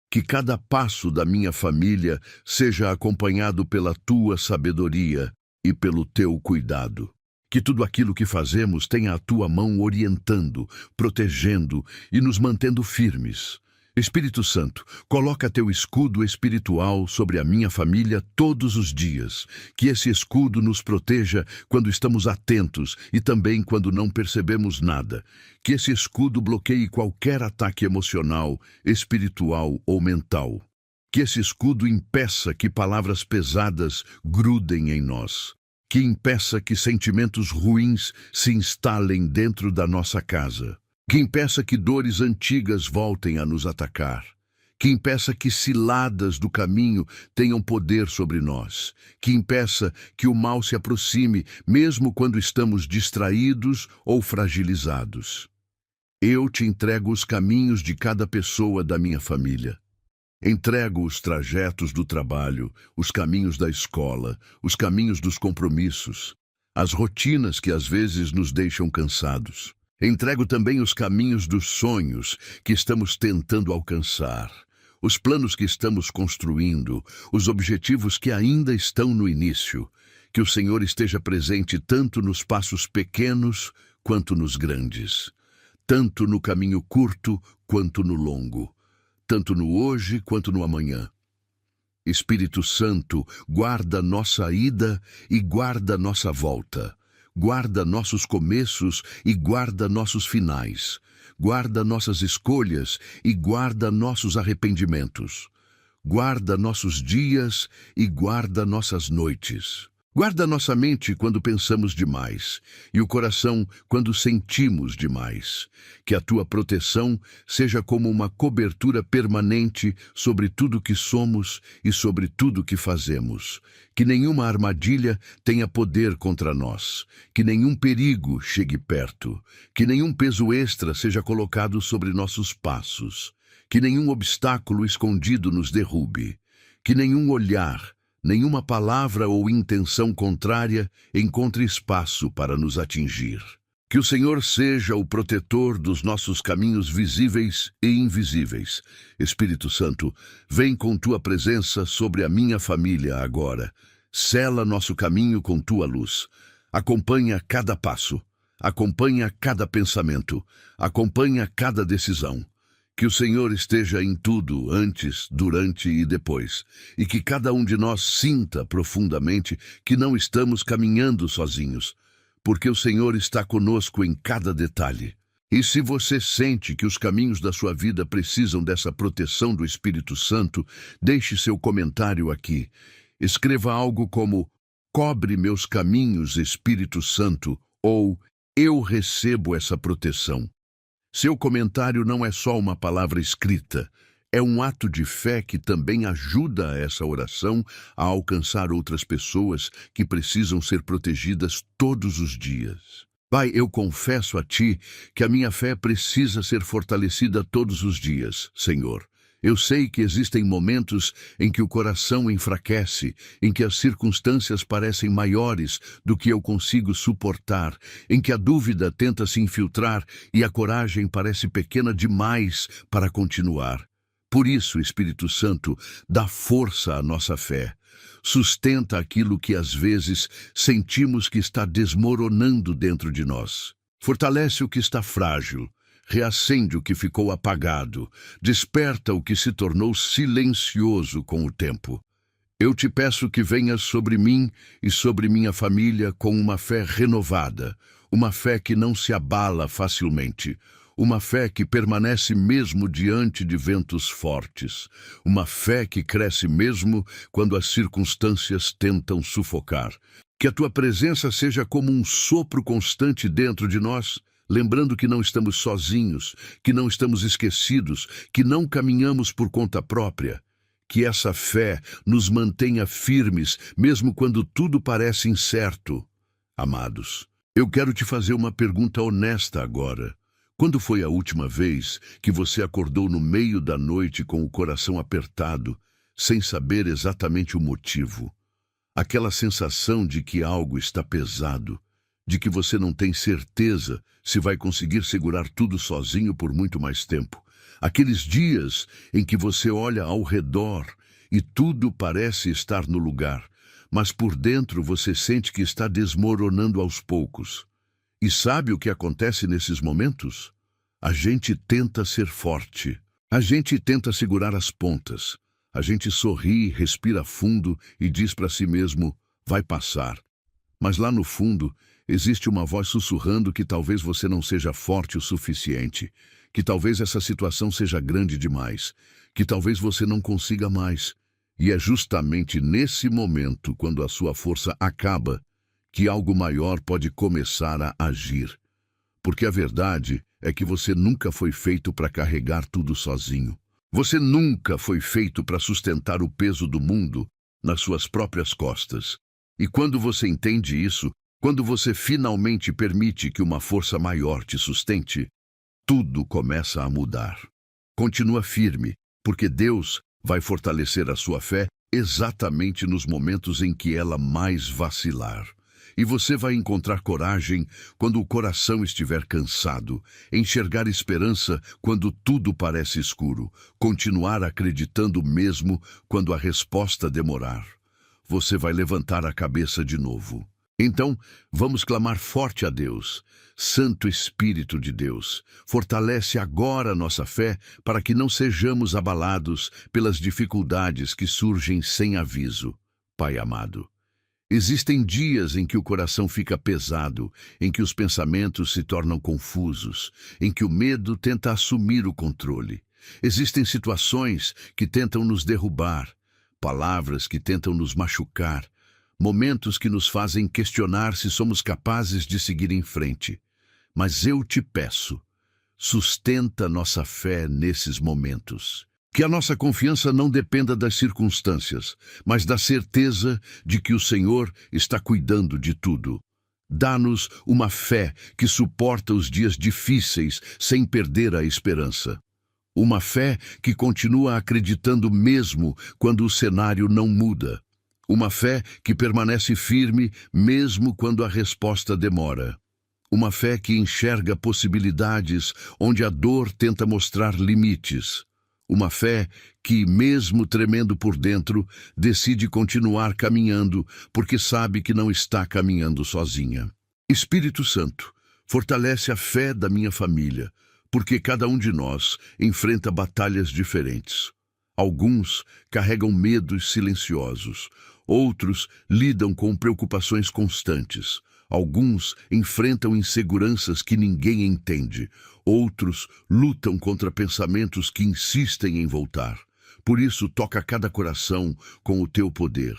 Que cada passo da minha família seja acompanhado pela tua sabedoria e pelo teu cuidado. Que tudo aquilo que fazemos tenha a tua mão orientando, protegendo e nos mantendo firmes. Espírito Santo, coloca teu escudo espiritual sobre a minha família todos os dias. Que esse escudo nos proteja quando estamos atentos e também quando não percebemos nada. Que esse escudo bloqueie qualquer ataque emocional, espiritual ou mental. Que esse escudo impeça que palavras pesadas grudem em nós. Que impeça que sentimentos ruins se instalem dentro da nossa casa. Que impeça que dores antigas voltem a nos atacar. Que impeça que ciladas do caminho tenham poder sobre nós. Que impeça que o mal se aproxime, mesmo quando estamos distraídos ou fragilizados. Eu te entrego os caminhos de cada pessoa da minha família. Entrego os trajetos do trabalho, os caminhos da escola, os caminhos dos compromissos, as rotinas que às vezes nos deixam cansados. Entrego também os caminhos dos sonhos que estamos tentando alcançar, os planos que estamos construindo, os objetivos que ainda estão no início. Que o Senhor esteja presente tanto nos passos pequenos quanto nos grandes, tanto no caminho curto quanto no longo, tanto no hoje quanto no amanhã. Espírito Santo, guarda nossa ida e guarda nossa volta. Guarda nossos começos e guarda nossos finais. Guarda nossas escolhas e guarda nossos arrependimentos. Guarda nossos dias e guarda nossas noites. Guarda nossa mente quando pensamos demais e o coração quando sentimos demais. Que a tua proteção seja como uma cobertura permanente sobre tudo que somos e sobre tudo que fazemos. Que nenhuma armadilha tenha poder contra nós. Que nenhum perigo chegue perto. Que nenhum peso extra seja colocado sobre nossos passos. Que nenhum obstáculo escondido nos derrube. Que nenhum olhar, nenhuma palavra ou intenção contrária encontre espaço para nos atingir. Que o Senhor seja o protetor dos nossos caminhos visíveis e invisíveis. Espírito Santo, vem com tua presença sobre a minha família agora. Sela nosso caminho com tua luz. Acompanha cada passo. Acompanha cada pensamento. Acompanha cada decisão. Que o Senhor esteja em tudo, antes, durante e depois, e que cada um de nós sinta profundamente que não estamos caminhando sozinhos, porque o Senhor está conosco em cada detalhe. E se você sente que os caminhos da sua vida precisam dessa proteção do Espírito Santo, deixe seu comentário aqui. Escreva algo como: "Cobre meus caminhos, Espírito Santo", ou "Eu recebo essa proteção". Seu comentário não é só uma palavra escrita, é um ato de fé que também ajuda essa oração a alcançar outras pessoas que precisam ser protegidas todos os dias. Pai, eu confesso a Ti que a minha fé precisa ser fortalecida todos os dias, Senhor. Eu sei que existem momentos em que o coração enfraquece, em que as circunstâncias parecem maiores do que eu consigo suportar, em que a dúvida tenta se infiltrar e a coragem parece pequena demais para continuar. Por isso, Espírito Santo, dá força à nossa fé. Sustenta aquilo que às vezes sentimos que está desmoronando dentro de nós. Fortalece o que está frágil. Reacende o que ficou apagado, desperta o que se tornou silencioso com o tempo. Eu te peço que venhas sobre mim e sobre minha família com uma fé renovada, uma fé que não se abala facilmente, Uma fé que permanece mesmo diante de ventos fortes. Uma fé que cresce mesmo quando as circunstâncias tentam sufocar. Que a tua presença seja como um sopro constante dentro de nós, lembrando que não estamos sozinhos, que não estamos esquecidos, que não caminhamos por conta própria. Que essa fé nos mantenha firmes, mesmo quando tudo parece incerto. Amados, eu quero te fazer uma pergunta honesta agora. Quando foi a última vez que você acordou no meio da noite com o coração apertado, sem saber exatamente o motivo? Aquela sensação de que algo está pesado, de que você não tem certeza se vai conseguir segurar tudo sozinho por muito mais tempo. Aqueles dias em que você olha ao redor e tudo parece estar no lugar, mas por dentro você sente que está desmoronando aos poucos. E sabe o que acontece nesses momentos? A gente tenta ser forte. A gente tenta segurar as pontas. A gente sorri, respira fundo e diz para si mesmo, vai passar. Mas lá no fundo, existe uma voz sussurrando que talvez você não seja forte o suficiente, que talvez essa situação seja grande demais, que talvez você não consiga mais. E é justamente nesse momento, quando a sua força acaba, que algo maior pode começar a agir. Porque a verdade é que você nunca foi feito para carregar tudo sozinho. Você nunca foi feito para sustentar o peso do mundo nas suas próprias costas. E quando você entende isso, quando você finalmente permite que uma força maior te sustente, tudo começa a mudar. Continua firme, porque Deus vai fortalecer a sua fé exatamente nos momentos em que ela mais vacilar. E você vai encontrar coragem quando o coração estiver cansado, enxergar esperança quando tudo parece escuro, continuar acreditando mesmo quando a resposta demorar. Você vai levantar a cabeça de novo. Então, vamos clamar forte a Deus. Santo Espírito de Deus, fortalece agora a nossa fé para que não sejamos abalados pelas dificuldades que surgem sem aviso. Pai amado, existem dias em que o coração fica pesado, em que os pensamentos se tornam confusos, em que o medo tenta assumir o controle. Existem situações que tentam nos derrubar, palavras que tentam nos machucar, momentos que nos fazem questionar se somos capazes de seguir em frente. Mas eu te peço, sustenta nossa fé nesses momentos. Que a nossa confiança não dependa das circunstâncias, mas da certeza de que o Senhor está cuidando de tudo. Dá-nos uma fé que suporta os dias difíceis sem perder a esperança. Uma fé que continua acreditando mesmo quando o cenário não muda. Uma fé que permanece firme mesmo quando a resposta demora. Uma fé que enxerga possibilidades onde a dor tenta mostrar limites. Uma fé que, mesmo tremendo por dentro, decide continuar caminhando porque sabe que não está caminhando sozinha. Espírito Santo, fortalece a fé da minha família, porque cada um de nós enfrenta batalhas diferentes. Alguns carregam medos silenciosos, outros lidam com preocupações constantes. Alguns enfrentam inseguranças que ninguém entende. Outros lutam contra pensamentos que insistem em voltar. Por isso, toca cada coração com o teu poder.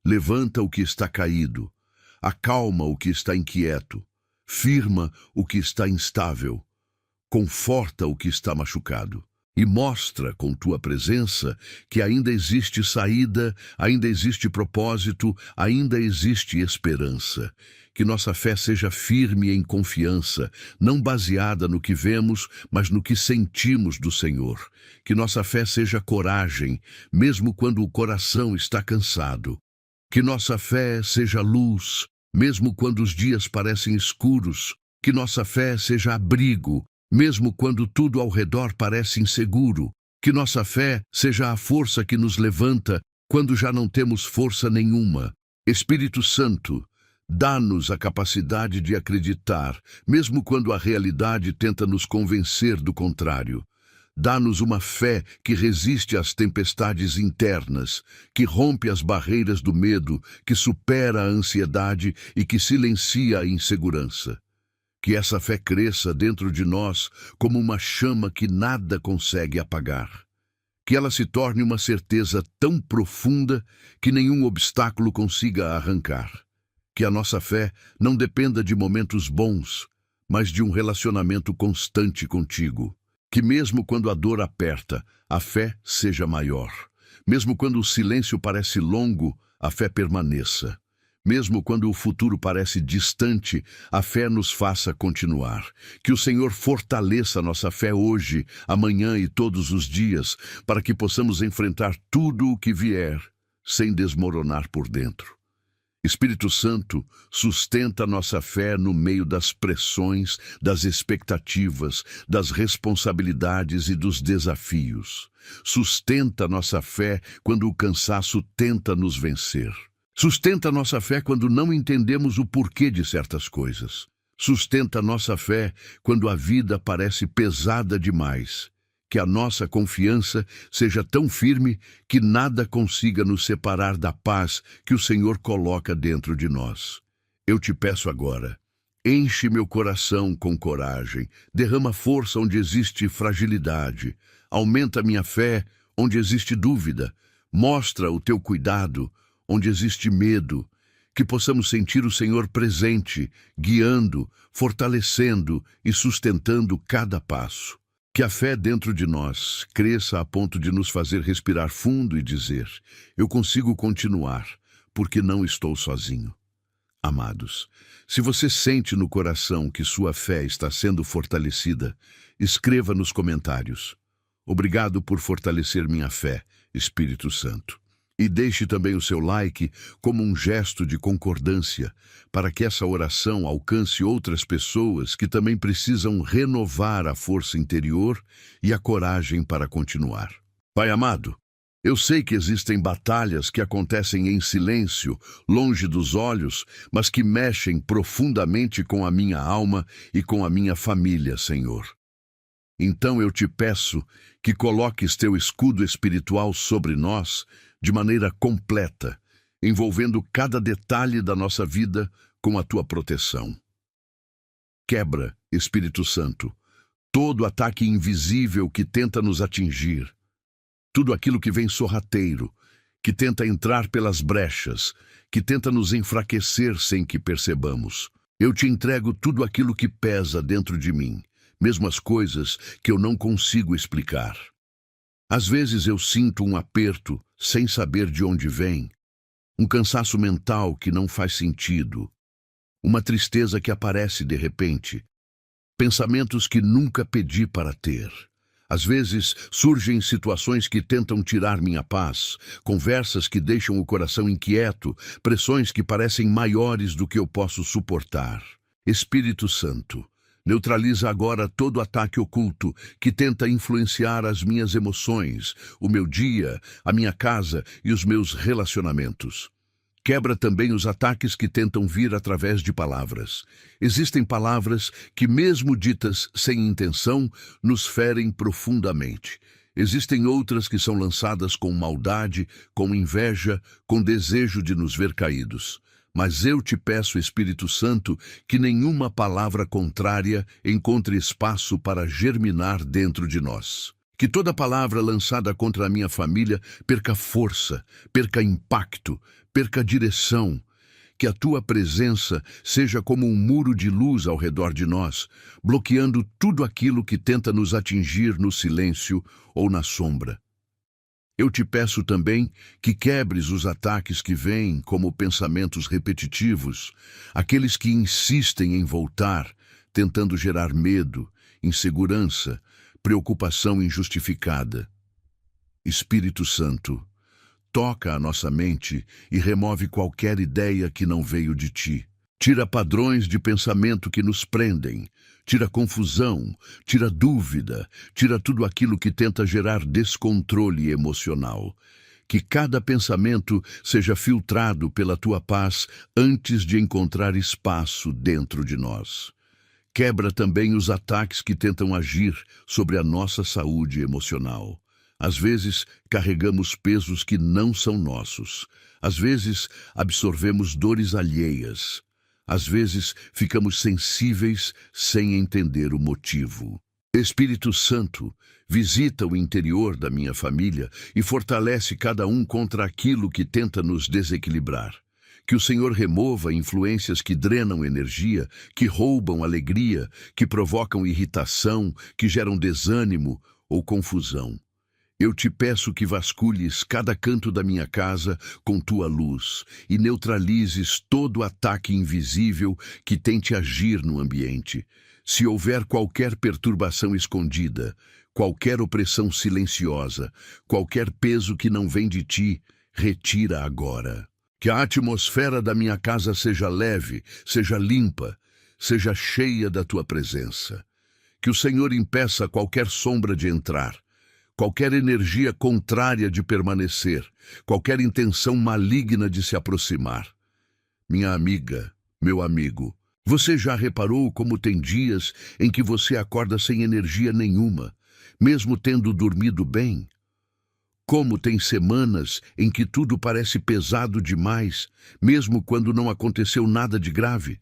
Levanta o que está caído. Acalma o que está inquieto. Firma o que está instável. Conforta o que está machucado. E mostra com tua presença que ainda existe saída, ainda existe propósito, ainda existe esperança. Que nossa fé seja firme em confiança, não baseada no que vemos, mas no que sentimos do Senhor. Que nossa fé seja coragem, mesmo quando o coração está cansado. Que nossa fé seja luz, mesmo quando os dias parecem escuros. Que nossa fé seja abrigo, mesmo quando tudo ao redor parece inseguro. Que nossa fé seja a força que nos levanta quando já não temos força nenhuma. Espírito Santo, dá-nos a capacidade de acreditar, mesmo quando a realidade tenta nos convencer do contrário. Dá-nos uma fé que resiste às tempestades internas, que rompe as barreiras do medo, que supera a ansiedade e que silencia a insegurança. Que essa fé cresça dentro de nós como uma chama que nada consegue apagar. Que ela se torne uma certeza tão profunda que nenhum obstáculo consiga arrancar. Que a nossa fé não dependa de momentos bons, mas de um relacionamento constante contigo. Que mesmo quando a dor aperta, a fé seja maior. Mesmo quando o silêncio parece longo, a fé permaneça. Mesmo quando o futuro parece distante, a fé nos faça continuar. Que o Senhor fortaleça a nossa fé hoje, amanhã e todos os dias, para que possamos enfrentar tudo o que vier, sem desmoronar por dentro. Espírito Santo, sustenta nossa fé no meio das pressões, das expectativas, das responsabilidades e dos desafios. Sustenta nossa fé quando o cansaço tenta nos vencer. Sustenta nossa fé quando não entendemos o porquê de certas coisas. Sustenta nossa fé quando a vida parece pesada demais. Que a nossa confiança seja tão firme que nada consiga nos separar da paz que o Senhor coloca dentro de nós. Eu te peço agora, enche meu coração com coragem, derrama força onde existe fragilidade, aumenta minha fé onde existe dúvida, mostra o teu cuidado onde existe medo, que possamos sentir o Senhor presente, guiando, fortalecendo e sustentando cada passo. Que a fé dentro de nós cresça a ponto de nos fazer respirar fundo e dizer: eu consigo continuar, porque não estou sozinho. Amados, se você sente no coração que sua fé está sendo fortalecida, escreva nos comentários: obrigado por fortalecer minha fé, Espírito Santo. E deixe também o seu like como um gesto de concordância, para que essa oração alcance outras pessoas que também precisam renovar a força interior e a coragem para continuar. Pai amado, eu sei que existem batalhas que acontecem em silêncio, longe dos olhos, mas que mexem profundamente com a minha alma e com a minha família, Senhor. Então eu te peço que coloques teu escudo espiritual sobre nós de maneira completa, envolvendo cada detalhe da nossa vida com a tua proteção. Quebra, Espírito Santo, todo ataque invisível que tenta nos atingir, tudo aquilo que vem sorrateiro, que tenta entrar pelas brechas, que tenta nos enfraquecer sem que percebamos. Eu te entrego tudo aquilo que pesa dentro de mim, mesmo as coisas que eu não consigo explicar. Às vezes eu sinto um aperto sem saber de onde vem, um cansaço mental que não faz sentido, uma tristeza que aparece de repente, pensamentos que nunca pedi para ter. Às vezes surgem situações que tentam tirar minha paz, conversas que deixam o coração inquieto, pressões que parecem maiores do que eu posso suportar. Espírito Santo, neutraliza agora todo ataque oculto que tenta influenciar as minhas emoções, o meu dia, a minha casa e os meus relacionamentos. Quebra também os ataques que tentam vir através de palavras. Existem palavras que, mesmo ditas sem intenção, nos ferem profundamente. Existem outras que são lançadas com maldade, com inveja, com desejo de nos ver caídos. Mas eu te peço, Espírito Santo, que nenhuma palavra contrária encontre espaço para germinar dentro de nós. Que toda palavra lançada contra a minha família perca força, perca impacto, perca direção. Que a tua presença seja como um muro de luz ao redor de nós, bloqueando tudo aquilo que tenta nos atingir no silêncio ou na sombra. Eu te peço também que quebres os ataques que vêm como pensamentos repetitivos, aqueles que insistem em voltar, tentando gerar medo, insegurança, preocupação injustificada. Espírito Santo, toca a nossa mente e remove qualquer ideia que não veio de ti. Tira padrões de pensamento que nos prendem, tira confusão, tira dúvida, tira tudo aquilo que tenta gerar descontrole emocional. Que cada pensamento seja filtrado pela tua paz antes de encontrar espaço dentro de nós. Quebra também os ataques que tentam agir sobre a nossa saúde emocional. Às vezes, carregamos pesos que não são nossos. Às vezes, absorvemos dores alheias. Às vezes, ficamos sensíveis sem entender o motivo. Espírito Santo, visita o interior da minha família e fortalece cada um contra aquilo que tenta nos desequilibrar. Que o Senhor remova influências que drenam energia, que roubam alegria, que provocam irritação, que geram desânimo ou confusão. Eu te peço que vasculhes cada canto da minha casa com tua luz e neutralizes todo ataque invisível que tente agir no ambiente. Se houver qualquer perturbação escondida, qualquer opressão silenciosa, qualquer peso que não vem de ti, retira agora. Que a atmosfera da minha casa seja leve, seja limpa, seja cheia da tua presença. Que o Senhor impeça qualquer sombra de entrar, qualquer energia contrária de permanecer, qualquer intenção maligna de se aproximar. Minha amiga, meu amigo, você já reparou como tem dias em que você acorda sem energia nenhuma, mesmo tendo dormido bem? Como tem semanas em que tudo parece pesado demais, mesmo quando não aconteceu nada de grave?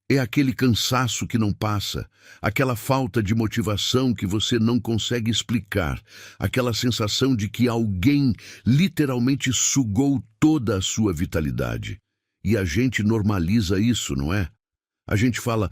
É aquele cansaço que não passa, aquela falta de motivação que você não consegue explicar, aquela sensação de que alguém literalmente sugou toda a sua vitalidade. E a gente normaliza isso, não é? A gente fala,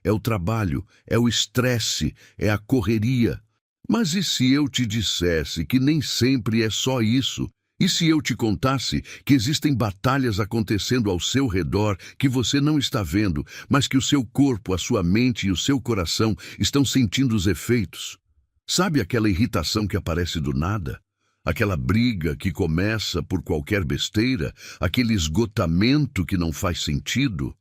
é o trabalho, é o estresse, é a correria. Mas e se eu te dissesse que nem sempre é só isso? E se eu te contasse que existem batalhas acontecendo ao seu redor que você não está vendo, mas que o seu corpo, a sua mente e o seu coração estão sentindo os efeitos? Sabe aquela irritação que aparece do nada? Aquela briga que começa por qualquer besteira? Aquele esgotamento que não faz sentido?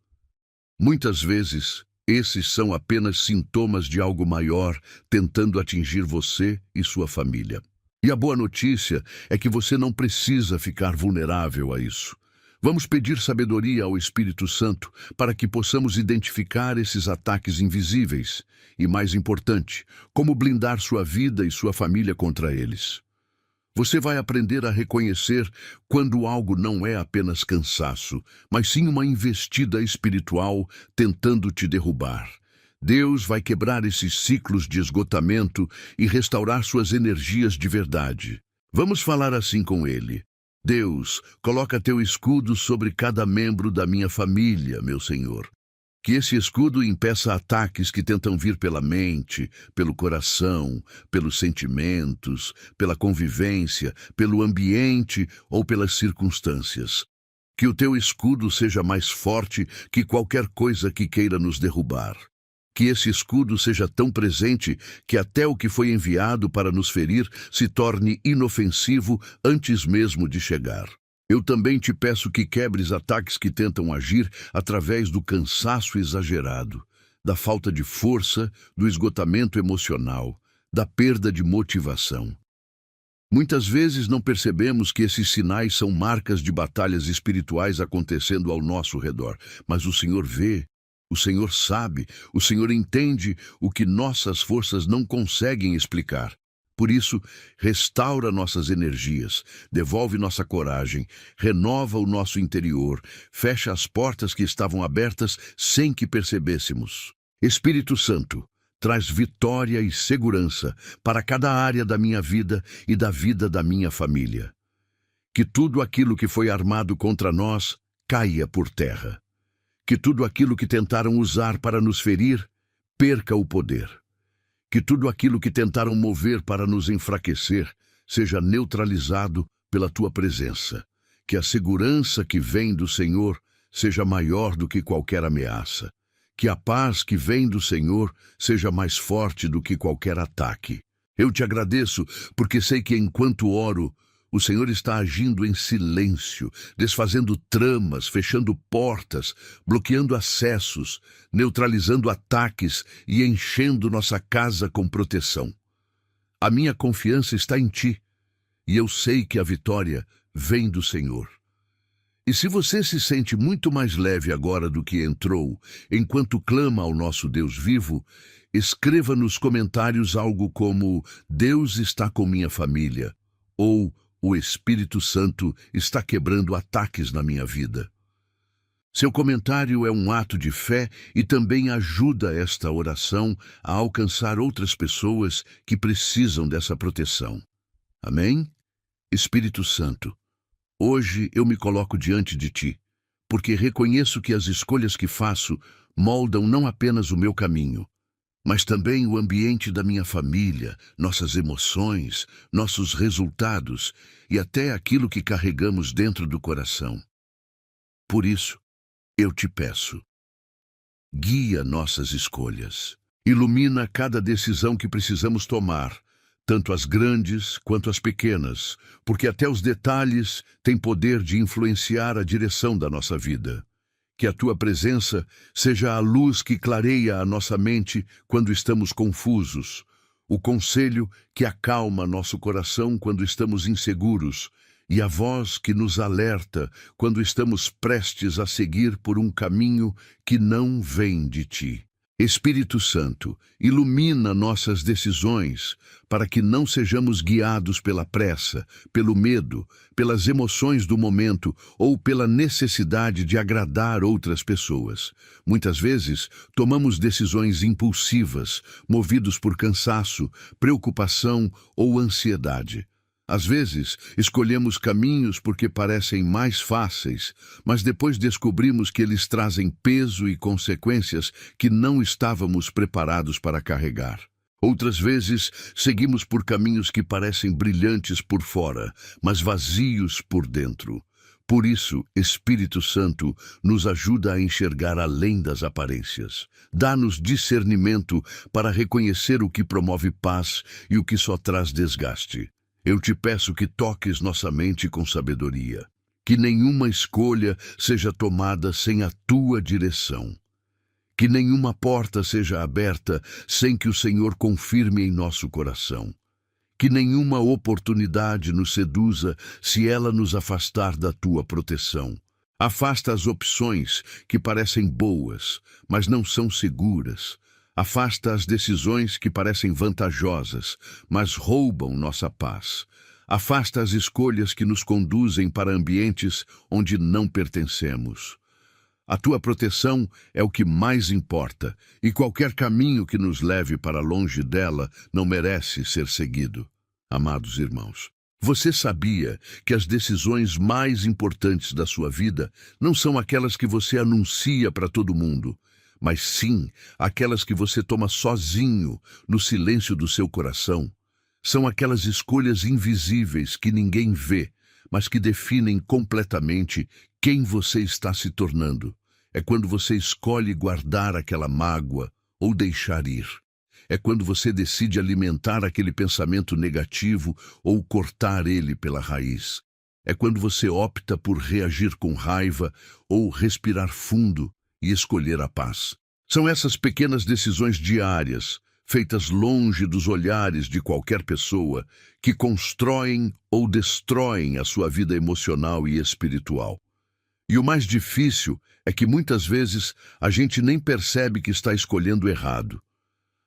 Muitas vezes, esses são apenas sintomas de algo maior tentando atingir você e sua família. E a boa notícia é que você não precisa ficar vulnerável a isso. Vamos pedir sabedoria ao Espírito Santo para que possamos identificar esses ataques invisíveis e, mais importante, como blindar sua vida e sua família contra eles. Você vai aprender a reconhecer quando algo não é apenas cansaço, mas sim uma investida espiritual tentando te derrubar. Deus vai quebrar esses ciclos de esgotamento e restaurar suas energias de verdade. Vamos falar assim com Ele. Deus, coloca teu escudo sobre cada membro da minha família, meu Senhor. Que esse escudo impeça ataques que tentam vir pela mente, pelo coração, pelos sentimentos, pela convivência, pelo ambiente ou pelas circunstâncias. Que o teu escudo seja mais forte que qualquer coisa que queira nos derrubar. Que esse escudo seja tão presente que até o que foi enviado para nos ferir se torne inofensivo antes mesmo de chegar. Eu também te peço que quebres ataques que tentam agir através do cansaço exagerado, da falta de força, do esgotamento emocional, da perda de motivação. Muitas vezes não percebemos que esses sinais são marcas de batalhas espirituais acontecendo ao nosso redor, mas o Senhor vê. O Senhor sabe, o Senhor entende o que nossas forças não conseguem explicar. Por isso, restaura nossas energias, devolve nossa coragem, renova o nosso interior, fecha as portas que estavam abertas sem que percebêssemos. Espírito Santo, traz vitória e segurança para cada área da minha vida e da vida da minha família. Que tudo aquilo que foi armado contra nós caia por terra. Que tudo aquilo que tentaram usar para nos ferir, perca o poder. Que tudo aquilo que tentaram mover para nos enfraquecer, seja neutralizado pela tua presença. Que a segurança que vem do Senhor seja maior do que qualquer ameaça. Que a paz que vem do Senhor seja mais forte do que qualquer ataque. Eu te agradeço porque sei que enquanto oro, o Senhor está agindo em silêncio, desfazendo tramas, fechando portas, bloqueando acessos, neutralizando ataques e enchendo nossa casa com proteção. A minha confiança está em Ti, e eu sei que a vitória vem do Senhor. E se você se sente muito mais leve agora do que entrou, enquanto clama ao nosso Deus vivo, escreva nos comentários algo como "Deus está com minha família" ou "O Espírito Santo está quebrando ataques na minha vida". Seu comentário é um ato de fé e também ajuda esta oração a alcançar outras pessoas que precisam dessa proteção. Amém? Espírito Santo, hoje eu me coloco diante de Ti, porque reconheço que as escolhas que faço moldam não apenas o meu caminho, mas também o ambiente da minha família, nossas emoções, nossos resultados e até aquilo que carregamos dentro do coração. Por isso, eu te peço, guia nossas escolhas. Ilumina cada decisão que precisamos tomar, tanto as grandes quanto as pequenas, porque até os detalhes têm poder de influenciar a direção da nossa vida. Que a Tua presença seja a luz que clareia a nossa mente quando estamos confusos, o conselho que acalma nosso coração quando estamos inseguros, e a voz que nos alerta quando estamos prestes a seguir por um caminho que não vem de Ti. Espírito Santo, ilumina nossas decisões para que não sejamos guiados pela pressa, pelo medo, pelas emoções do momento ou pela necessidade de agradar outras pessoas. Muitas vezes, tomamos decisões impulsivas, movidos por cansaço, preocupação ou ansiedade. Às vezes, escolhemos caminhos porque parecem mais fáceis, mas depois descobrimos que eles trazem peso e consequências que não estávamos preparados para carregar. Outras vezes, seguimos por caminhos que parecem brilhantes por fora, mas vazios por dentro. Por isso, Espírito Santo nos ajuda a enxergar além das aparências. Dá-nos discernimento para reconhecer o que promove paz e o que só traz desgaste. Eu te peço que toques nossa mente com sabedoria, que nenhuma escolha seja tomada sem a Tua direção, que nenhuma porta seja aberta sem que o Senhor confirme em nosso coração, que nenhuma oportunidade nos seduza se ela nos afastar da Tua proteção. Afasta as opções que parecem boas, mas não são seguras. Afasta as decisões que parecem vantajosas, mas roubam nossa paz. Afasta as escolhas que nos conduzem para ambientes onde não pertencemos. A Tua proteção é o que mais importa, e qualquer caminho que nos leve para longe dela não merece ser seguido. Amados irmãos, você sabia que as decisões mais importantes da sua vida não são aquelas que você anuncia para todo mundo, mas sim aquelas que você toma sozinho, no silêncio do seu coração? São aquelas escolhas invisíveis que ninguém vê, mas que definem completamente quem você está se tornando. É quando você escolhe guardar aquela mágoa ou deixar ir. É quando você decide alimentar aquele pensamento negativo ou cortar ele pela raiz. É quando você opta por reagir com raiva ou respirar fundo e escolher a paz. São essas pequenas decisões diárias, feitas longe dos olhares de qualquer pessoa, que constroem ou destroem a sua vida emocional e espiritual. E o mais difícil é que muitas vezes a gente nem percebe que está escolhendo errado.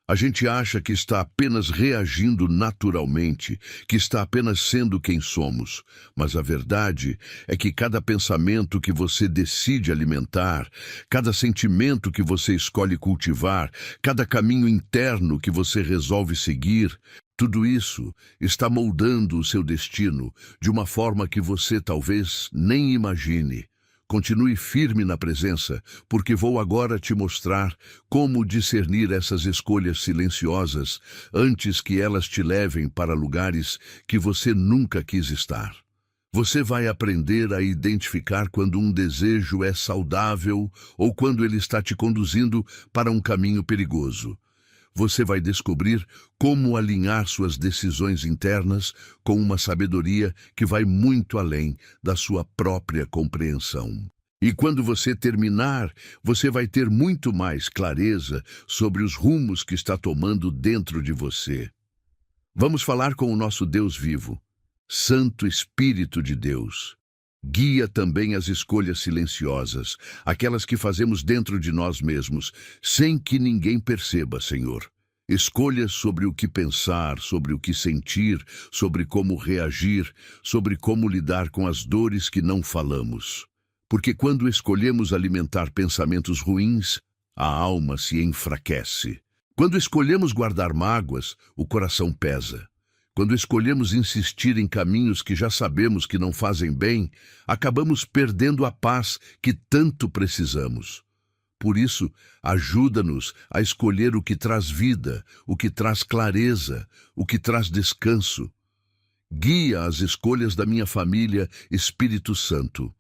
A gente acha que está apenas reagindo naturalmente, que está apenas sendo quem somos. Mas a verdade é que cada pensamento que você decide alimentar, cada sentimento que você escolhe cultivar, cada caminho interno que você resolve seguir, tudo isso está moldando o seu destino de uma forma que você talvez nem imagine. Continue firme na presença, porque vou agora te mostrar como discernir essas escolhas silenciosas antes que elas te levem para lugares que você nunca quis estar. Você vai aprender a identificar quando um desejo é saudável ou quando ele está te conduzindo para um caminho perigoso. Você vai descobrir como alinhar suas decisões internas com uma sabedoria que vai muito além da sua própria compreensão. E quando você terminar, você vai ter muito mais clareza sobre os rumos que está tomando dentro de você. Vamos falar com o nosso Deus vivo. Santo Espírito de Deus, guia também as escolhas silenciosas, aquelas que fazemos dentro de nós mesmos, sem que ninguém perceba, Senhor. Escolhas sobre o que pensar, sobre o que sentir, sobre como reagir, sobre como lidar com as dores que não falamos. Porque quando escolhemos alimentar pensamentos ruins, a alma se enfraquece. Quando escolhemos guardar mágoas, o coração pesa. Quando escolhemos insistir em caminhos que já sabemos que não fazem bem, acabamos perdendo a paz que tanto precisamos. Por isso, ajuda-nos a escolher o que traz vida, o que traz clareza, o que traz descanso. Guia as escolhas da minha família, Espírito Santo.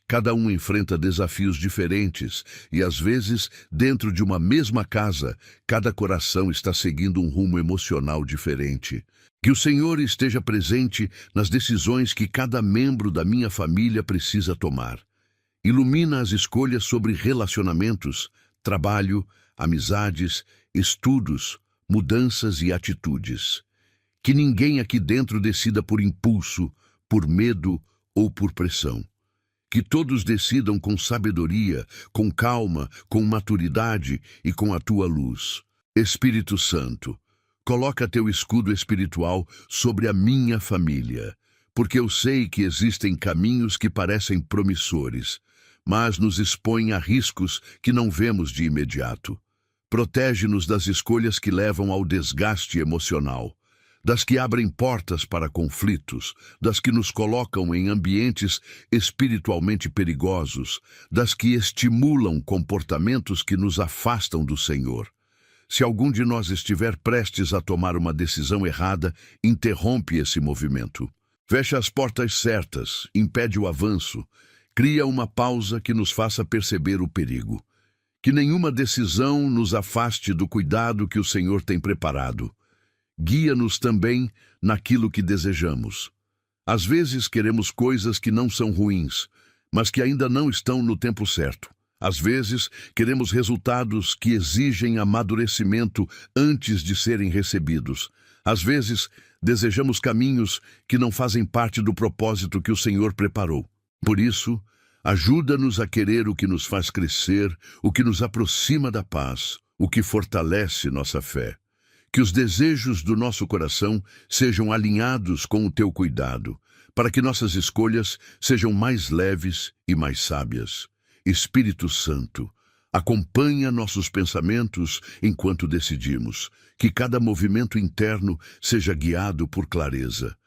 Cada um enfrenta desafios diferentes e, às vezes, dentro de uma mesma casa, cada coração está seguindo um rumo emocional diferente. Que o Senhor esteja presente nas decisões que cada membro da minha família precisa tomar. Ilumina as escolhas sobre relacionamentos, trabalho, amizades, estudos, mudanças e atitudes. Que ninguém aqui dentro decida por impulso, por medo ou por pressão. Que todos decidam com sabedoria, com calma, com maturidade e com a tua luz. Espírito Santo, coloca teu escudo espiritual sobre a minha família, porque eu sei que existem caminhos que parecem promissores, mas nos expõem a riscos que não vemos de imediato. Protege-nos das escolhas que levam ao desgaste emocional, das que abrem portas para conflitos, das que nos colocam em ambientes espiritualmente perigosos, das que estimulam comportamentos que nos afastam do Senhor. Se algum de nós estiver prestes a tomar uma decisão errada, interrompe esse movimento. Fecha as portas certas, impede o avanço, cria uma pausa que nos faça perceber o perigo. Que nenhuma decisão nos afaste do cuidado que o Senhor tem preparado. Guia-nos também naquilo que desejamos. Às vezes queremos coisas que não são ruins, mas que ainda não estão no tempo certo. Às vezes queremos resultados que exigem amadurecimento antes de serem recebidos. Às vezes desejamos caminhos que não fazem parte do propósito que o Senhor preparou. Por isso, ajuda-nos a querer o que nos faz crescer, o que nos aproxima da paz, o que fortalece nossa fé. Que os desejos do nosso coração sejam alinhados com o teu cuidado, para que nossas escolhas sejam mais leves e mais sábias. Espírito Santo, acompanha nossos pensamentos enquanto decidimos, que cada movimento interno seja guiado por clareza.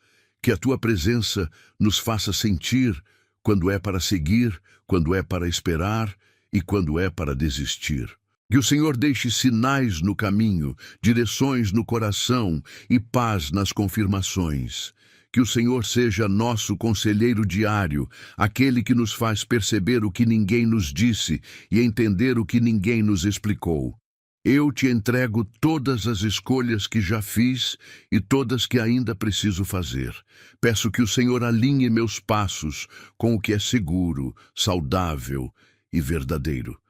Que a tua presença nos faça sentir quando é para seguir, quando é para esperar e quando é para desistir. Que o Senhor deixe sinais no caminho, direções no coração e paz nas confirmações. Que o Senhor seja nosso conselheiro diário, aquele que nos faz perceber o que ninguém nos disse e entender o que ninguém nos explicou. Eu te entrego todas as escolhas que já fiz e todas que ainda preciso fazer. Peço que o Senhor alinhe meus passos com o que é seguro, saudável e verdadeiro.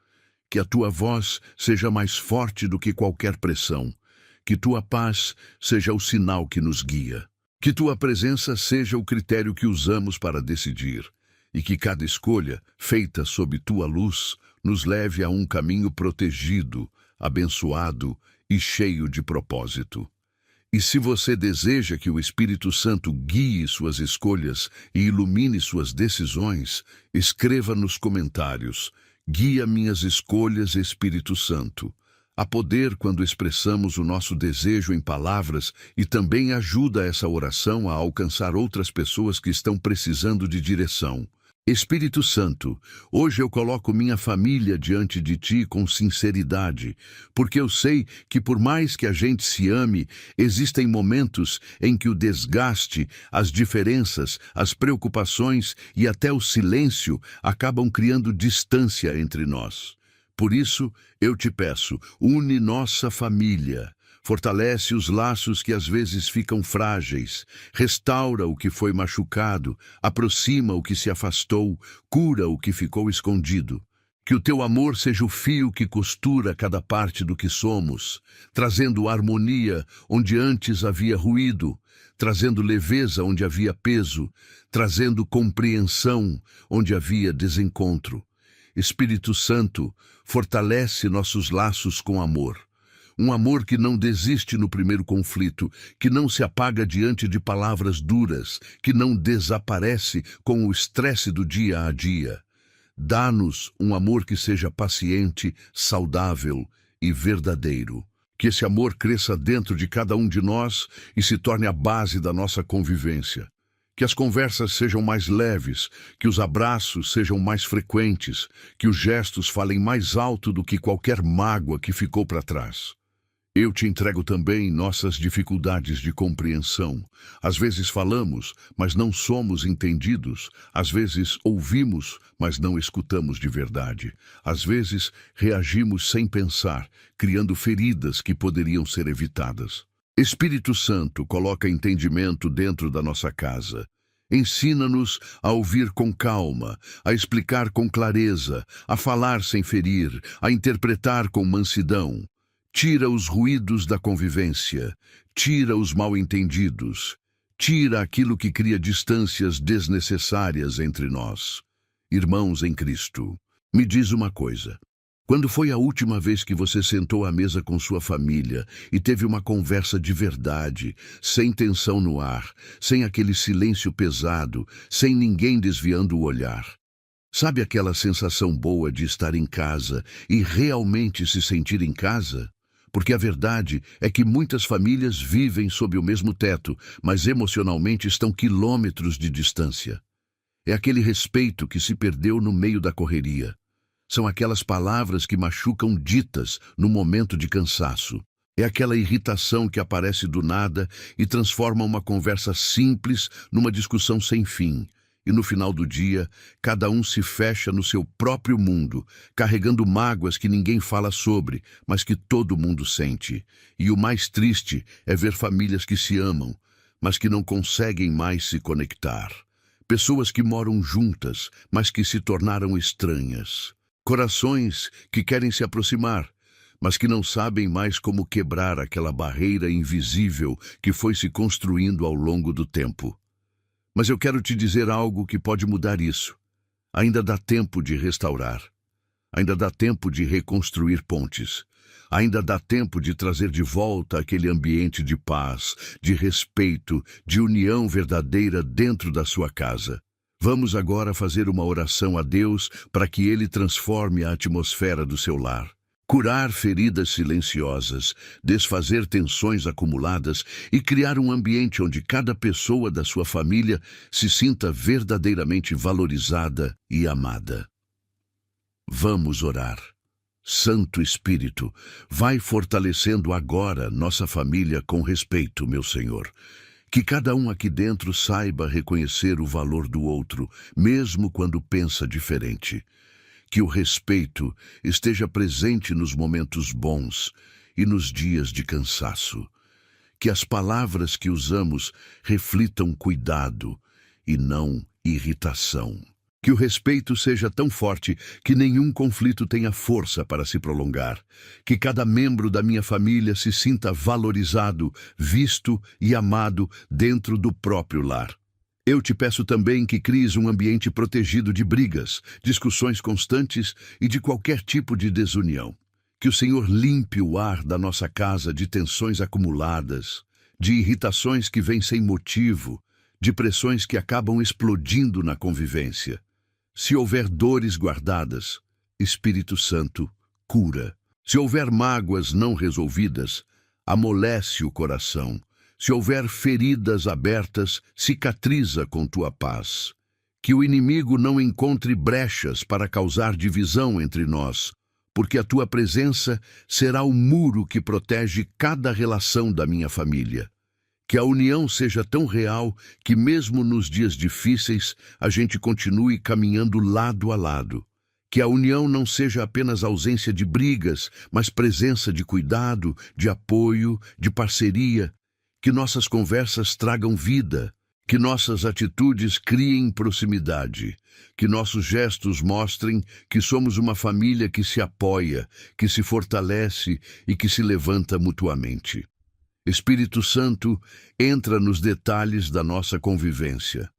Que a tua voz seja mais forte do que qualquer pressão. Que tua paz seja o sinal que nos guia. Que tua presença seja o critério que usamos para decidir. E que cada escolha, feita sob tua luz, nos leve a um caminho protegido, abençoado e cheio de propósito. E se você deseja que o Espírito Santo guie suas escolhas e ilumine suas decisões, escreva nos comentários: guia minhas escolhas, Espírito Santo. Há poder quando expressamos o nosso desejo em palavras e também ajuda essa oração a alcançar outras pessoas que estão precisando de direção. Espírito Santo, hoje eu coloco minha família diante de ti com sinceridade, porque eu sei que por mais que a gente se ame, existem momentos em que o desgaste, as diferenças, as preocupações e até o silêncio acabam criando distância entre nós. Por isso, eu te peço, une nossa família. Fortalece os laços que às vezes ficam frágeis, restaura o que foi machucado, aproxima o que se afastou, cura o que ficou escondido. Que o teu amor seja o fio que costura cada parte do que somos, trazendo harmonia onde antes havia ruído, trazendo leveza onde havia peso, trazendo compreensão onde havia desencontro. Espírito Santo, fortalece nossos laços com amor. Um amor que não desiste no primeiro conflito, que não se apaga diante de palavras duras, que não desaparece com o estresse do dia a dia. Dá-nos um amor que seja paciente, saudável e verdadeiro. Que esse amor cresça dentro de cada um de nós e se torne a base da nossa convivência. Que as conversas sejam mais leves, que os abraços sejam mais frequentes, que os gestos falem mais alto do que qualquer mágoa que ficou para trás. Eu te entrego também nossas dificuldades de compreensão. Às vezes falamos, mas não somos entendidos. Às vezes ouvimos, mas não escutamos de verdade. Às vezes reagimos sem pensar, criando feridas que poderiam ser evitadas. Espírito Santo, coloca entendimento dentro da nossa casa. Ensina-nos a ouvir com calma, a explicar com clareza, a falar sem ferir, a interpretar com mansidão. Tira os ruídos da convivência, tira os mal-entendidos, tira aquilo que cria distâncias desnecessárias entre nós. Irmãos em Cristo, me diz uma coisa. Quando foi a última vez que você sentou à mesa com sua família e teve uma conversa de verdade, sem tensão no ar, sem aquele silêncio pesado, sem ninguém desviando o olhar? Sabe aquela sensação boa de estar em casa e realmente se sentir em casa? Porque a verdade é que muitas famílias vivem sob o mesmo teto, mas emocionalmente estão quilômetros de distância. É aquele respeito que se perdeu no meio da correria. São aquelas palavras que machucam ditas no momento de cansaço. É aquela irritação que aparece do nada e transforma uma conversa simples numa discussão sem fim. E no final do dia, cada um se fecha no seu próprio mundo, carregando mágoas que ninguém fala sobre, mas que todo mundo sente. E o mais triste é ver famílias que se amam, mas que não conseguem mais se conectar. Pessoas que moram juntas, mas que se tornaram estranhas. Corações que querem se aproximar, mas que não sabem mais como quebrar aquela barreira invisível que foi se construindo ao longo do tempo. Mas eu quero te dizer algo que pode mudar isso. Ainda dá tempo de restaurar. Ainda dá tempo de reconstruir pontes. Ainda dá tempo de trazer de volta aquele ambiente de paz, de respeito, de união verdadeira dentro da sua casa. Vamos agora fazer uma oração a Deus para que Ele transforme a atmosfera do seu lar. Curar feridas silenciosas, desfazer tensões acumuladas e criar um ambiente onde cada pessoa da sua família se sinta verdadeiramente valorizada e amada. Vamos orar. Santo Espírito, vai fortalecendo agora nossa família com respeito, meu Senhor. Que cada um aqui dentro saiba reconhecer o valor do outro, mesmo quando pensa diferente. Que o respeito esteja presente nos momentos bons e nos dias de cansaço. Que as palavras que usamos reflitam cuidado e não irritação. Que o respeito seja tão forte que nenhum conflito tenha força para se prolongar. Que cada membro da minha família se sinta valorizado, visto e amado dentro do próprio lar. Eu te peço também que cries um ambiente protegido de brigas, discussões constantes e de qualquer tipo de desunião. Que o Senhor limpe o ar da nossa casa de tensões acumuladas, de irritações que vêm sem motivo, de pressões que acabam explodindo na convivência. Se houver dores guardadas, Espírito Santo, cura. Se houver mágoas não resolvidas, amolece o coração. Se houver feridas abertas, cicatriza com tua paz. Que o inimigo não encontre brechas para causar divisão entre nós, porque a tua presença será o muro que protege cada relação da minha família. Que a união seja tão real que mesmo nos dias difíceis a gente continue caminhando lado a lado. Que a união não seja apenas ausência de brigas, mas presença de cuidado, de apoio, de parceria. Que nossas conversas tragam vida, que nossas atitudes criem proximidade, que nossos gestos mostrem que somos uma família que se apoia, que se fortalece e que se levanta mutuamente. Espírito Santo, entra nos detalhes da nossa convivência.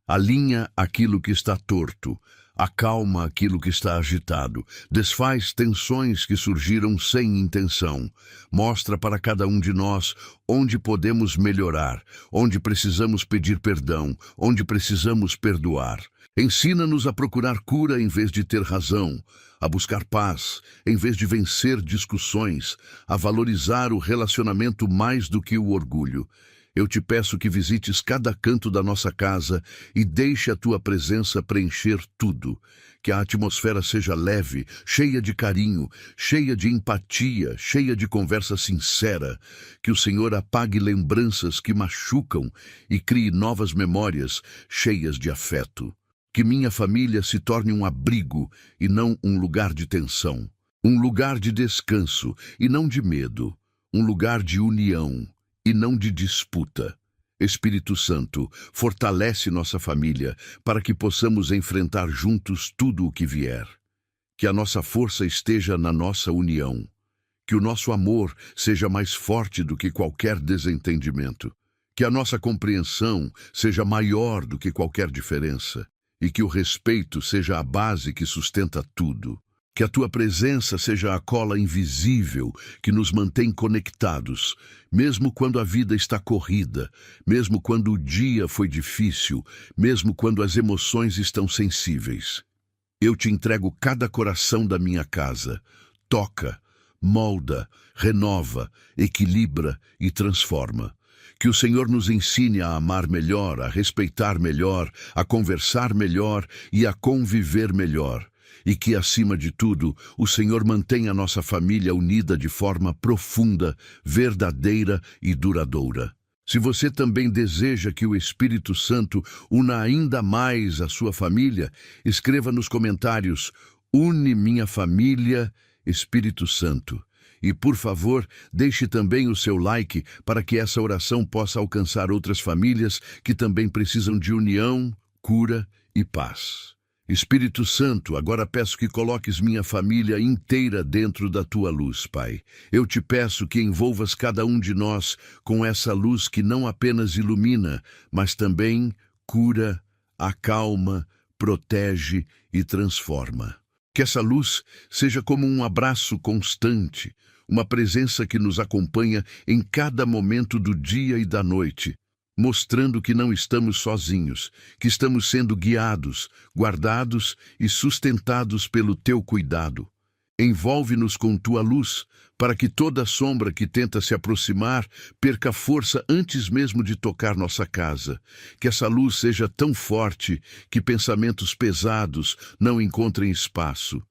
Alinha aquilo que está torto, acalma aquilo que está agitado, desfaz tensões que surgiram sem intenção, mostra para cada um de nós onde podemos melhorar, onde precisamos pedir perdão, onde precisamos perdoar. Ensina-nos a procurar cura em vez de ter razão, a buscar paz em vez de vencer discussões, a valorizar o relacionamento mais do que o orgulho. Eu te peço que visites cada canto da nossa casa e deixe a tua presença preencher tudo. Que a atmosfera seja leve, cheia de carinho, cheia de empatia, cheia de conversa sincera. Que o Senhor apague lembranças que machucam e crie novas memórias cheias de afeto. Que minha família se torne um abrigo e não um lugar de tensão. Um lugar de descanso e não de medo. Um lugar de união e não de disputa. Espírito Santo, fortalece nossa família para que possamos enfrentar juntos tudo o que vier. Que a nossa força esteja na nossa união. Que o nosso amor seja mais forte do que qualquer desentendimento. Que a nossa compreensão seja maior do que qualquer diferença. E que o respeito seja a base que sustenta tudo. Que a tua presença seja a cola invisível que nos mantém conectados, mesmo quando a vida está corrida, mesmo quando o dia foi difícil, mesmo quando as emoções estão sensíveis. Eu te entrego cada coração da minha casa. Toca, molda, renova, equilibra e transforma. Que o Senhor nos ensine a amar melhor, a respeitar melhor, a conversar melhor e a conviver melhor. E que, acima de tudo, o Senhor mantenha nossa família unida de forma profunda, verdadeira e duradoura. Se você também deseja que o Espírito Santo una ainda mais a sua família, escreva nos comentários: "Une minha família, Espírito Santo". E, por favor, deixe também o seu like para que essa oração possa alcançar outras famílias que também precisam de união, cura e paz. Espírito Santo, agora peço que coloques minha família inteira dentro da tua luz, Pai. Eu te peço que envolvas cada um de nós com essa luz que não apenas ilumina, mas também cura, acalma, protege e transforma. Que essa luz seja como um abraço constante, uma presença que nos acompanha em cada momento do dia e da noite, mostrando que não estamos sozinhos, que estamos sendo guiados, guardados e sustentados pelo teu cuidado. Envolve-nos com tua luz, para que toda sombra que tenta se aproximar perca força antes mesmo de tocar nossa casa. Que essa luz seja tão forte que pensamentos pesados não encontrem espaço.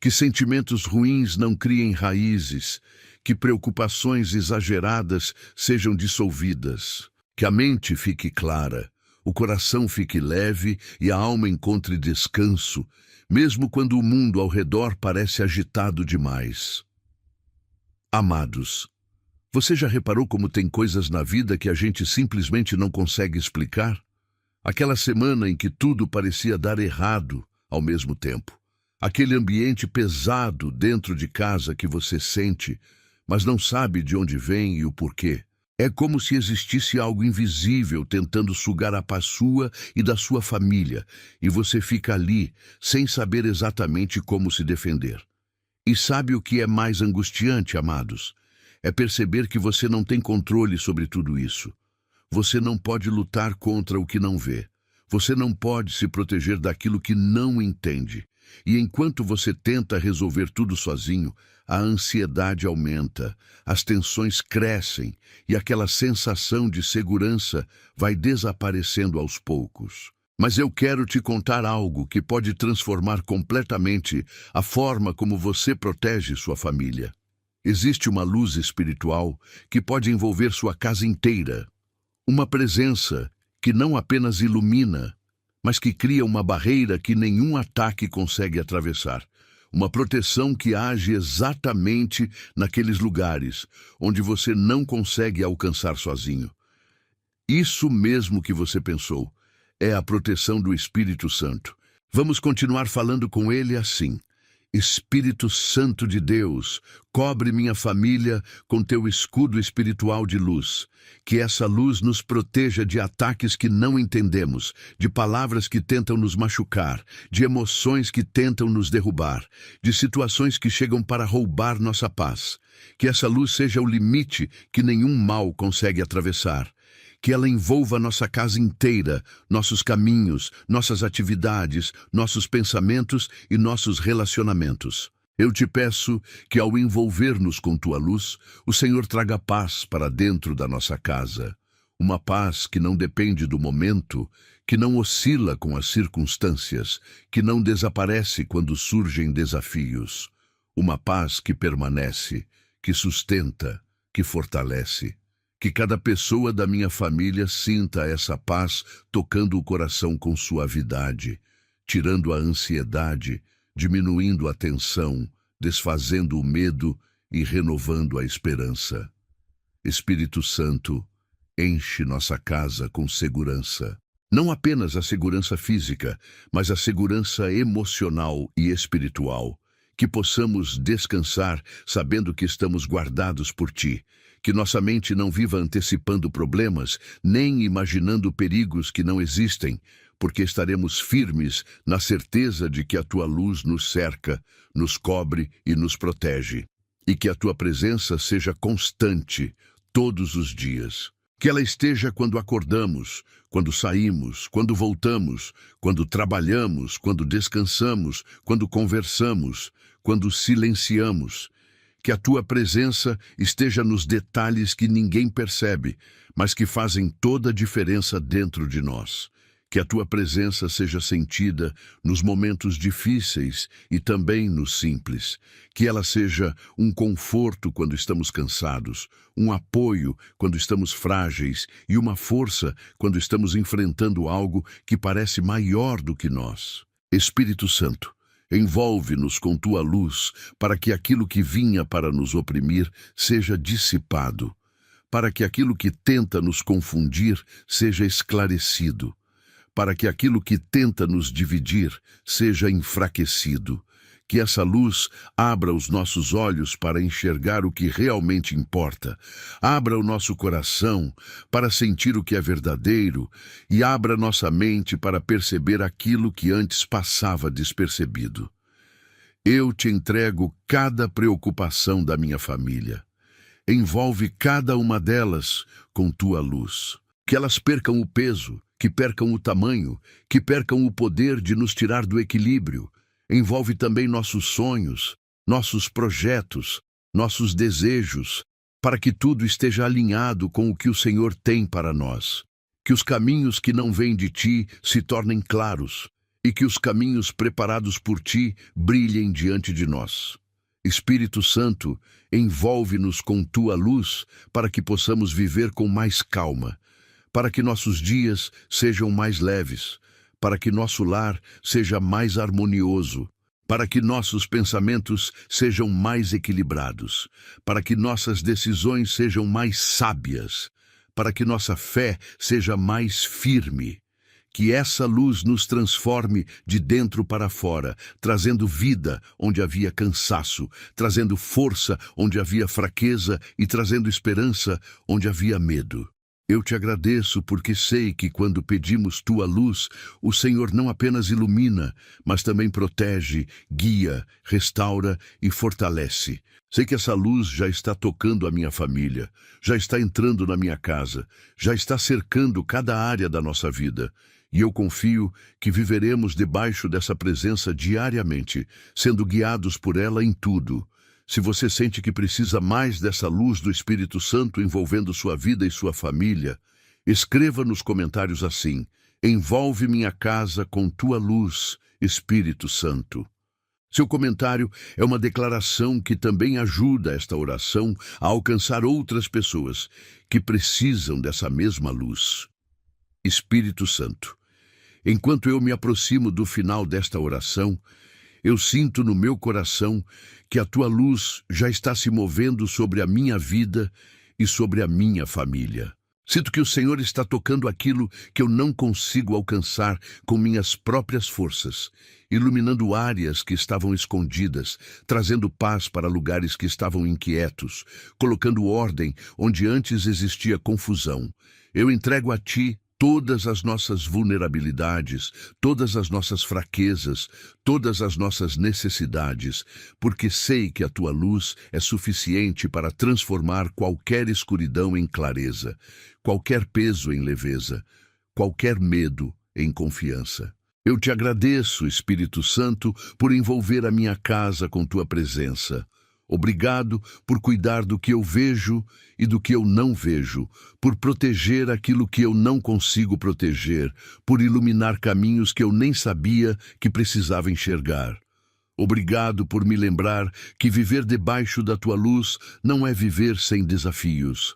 Que sentimentos ruins não criem raízes. Que preocupações exageradas sejam dissolvidas. Que a mente fique clara, o coração fique leve e a alma encontre descanso, mesmo quando o mundo ao redor parece agitado demais. Amados, você já reparou como tem coisas na vida que a gente simplesmente não consegue explicar? Aquela semana em que tudo parecia dar errado ao mesmo tempo. Aquele ambiente pesado dentro de casa que você sente, mas não sabe de onde vem e o porquê. É como se existisse algo invisível tentando sugar a paz sua e da sua família, e você fica ali, sem saber exatamente como se defender. E sabe o que é mais angustiante, amados? É perceber que você não tem controle sobre tudo isso. Você não pode lutar contra o que não vê. Você não pode se proteger daquilo que não entende. E enquanto você tenta resolver tudo sozinho, a ansiedade aumenta, as tensões crescem e aquela sensação de segurança vai desaparecendo aos poucos. Mas eu quero te contar algo que pode transformar completamente a forma como você protege sua família. Existe uma luz espiritual que pode envolver sua casa inteira. Uma presença que não apenas ilumina, mas que cria uma barreira que nenhum ataque consegue atravessar. Uma proteção que age exatamente naqueles lugares onde você não consegue alcançar sozinho. Isso mesmo que você pensou, é a proteção do Espírito Santo. Vamos continuar falando com ele assim. Espírito Santo de Deus, cobre minha família com teu escudo espiritual de luz. Que essa luz nos proteja de ataques que não entendemos, de palavras que tentam nos machucar, de emoções que tentam nos derrubar, de situações que chegam para roubar nossa paz. Que essa luz seja o limite que nenhum mal consegue atravessar. que ela envolva nossa casa inteira, nossos caminhos, nossas atividades, nossos pensamentos e nossos relacionamentos. Eu te peço que, ao envolver-nos com tua luz, o Senhor traga paz para dentro da nossa casa. Uma paz que não depende do momento, que não oscila com as circunstâncias, que não desaparece quando surgem desafios. Uma paz que permanece, que sustenta, que fortalece. Que cada pessoa da minha família sinta essa paz tocando o coração com suavidade, tirando a ansiedade, diminuindo a tensão, desfazendo o medo e renovando a esperança. Espírito Santo, enche nossa casa com segurança. Não apenas a segurança física, mas a segurança emocional e espiritual. Que possamos descansar sabendo que estamos guardados por Ti. Que nossa mente não viva antecipando problemas, nem imaginando perigos que não existem, porque estaremos firmes na certeza de que a Tua luz nos cerca, nos cobre e nos protege. E que a Tua presença seja constante, todos os dias. Que ela esteja quando acordamos, quando saímos, quando voltamos, quando trabalhamos, quando descansamos, quando conversamos, quando silenciamos. Que a Tua presença esteja nos detalhes que ninguém percebe, mas que fazem toda a diferença dentro de nós. Que a Tua presença seja sentida nos momentos difíceis e também nos simples. Que ela seja um conforto quando estamos cansados, um apoio quando estamos frágeis e uma força quando estamos enfrentando algo que parece maior do que nós. Espírito Santo, envolve-nos com Tua luz para que aquilo que vinha para nos oprimir seja dissipado, para que aquilo que tenta nos confundir seja esclarecido, para que aquilo que tenta nos dividir seja enfraquecido. Que essa luz abra os nossos olhos para enxergar o que realmente importa, abra o nosso coração para sentir o que é verdadeiro e abra nossa mente para perceber aquilo que antes passava despercebido. Eu te entrego cada preocupação da minha família. Envolve cada uma delas com Tua luz. Que elas percam o peso, que percam o tamanho, que percam o poder de nos tirar do equilíbrio. Envolve também nossos sonhos, nossos projetos, nossos desejos, para que tudo esteja alinhado com o que o Senhor tem para nós. Que os caminhos que não vêm de Ti se tornem claros, e que os caminhos preparados por Ti brilhem diante de nós. Espírito Santo, envolve-nos com Tua luz para que possamos viver com mais calma, para que nossos dias sejam mais leves, para que nosso lar seja mais harmonioso, para que nossos pensamentos sejam mais equilibrados, para que nossas decisões sejam mais sábias, para que nossa fé seja mais firme. Que essa luz nos transforme de dentro para fora, trazendo vida onde havia cansaço, trazendo força onde havia fraqueza e trazendo esperança onde havia medo. Eu te agradeço porque sei que quando pedimos Tua luz, o Senhor não apenas ilumina, mas também protege, guia, restaura e fortalece. Sei que essa luz já está tocando a minha família, já está entrando na minha casa, já está cercando cada área da nossa vida. E eu confio que viveremos debaixo dessa presença diariamente, sendo guiados por ela em tudo. Se você sente que precisa mais dessa luz do Espírito Santo envolvendo sua vida e sua família, escreva nos comentários assim: envolve minha casa com Tua luz, Espírito Santo. Seu comentário é uma declaração que também ajuda esta oração a alcançar outras pessoas que precisam dessa mesma luz. Espírito Santo, enquanto eu me aproximo do final desta oração, eu sinto no meu coração que a Tua luz já está se movendo sobre a minha vida e sobre a minha família. Sinto que o Senhor está tocando aquilo que eu não consigo alcançar com minhas próprias forças, iluminando áreas que estavam escondidas, trazendo paz para lugares que estavam inquietos, colocando ordem onde antes existia confusão. Eu entrego a Ti todas as nossas vulnerabilidades, todas as nossas fraquezas, todas as nossas necessidades, porque sei que a tua luz é suficiente para transformar qualquer escuridão em clareza, qualquer peso em leveza, qualquer medo em confiança. Eu te agradeço, Espírito Santo, por envolver a minha casa com tua presença. Obrigado por cuidar do que eu vejo e do que eu não vejo, por proteger aquilo que eu não consigo proteger, por iluminar caminhos que eu nem sabia que precisava enxergar. Obrigado por me lembrar que viver debaixo da tua luz não é viver sem desafios,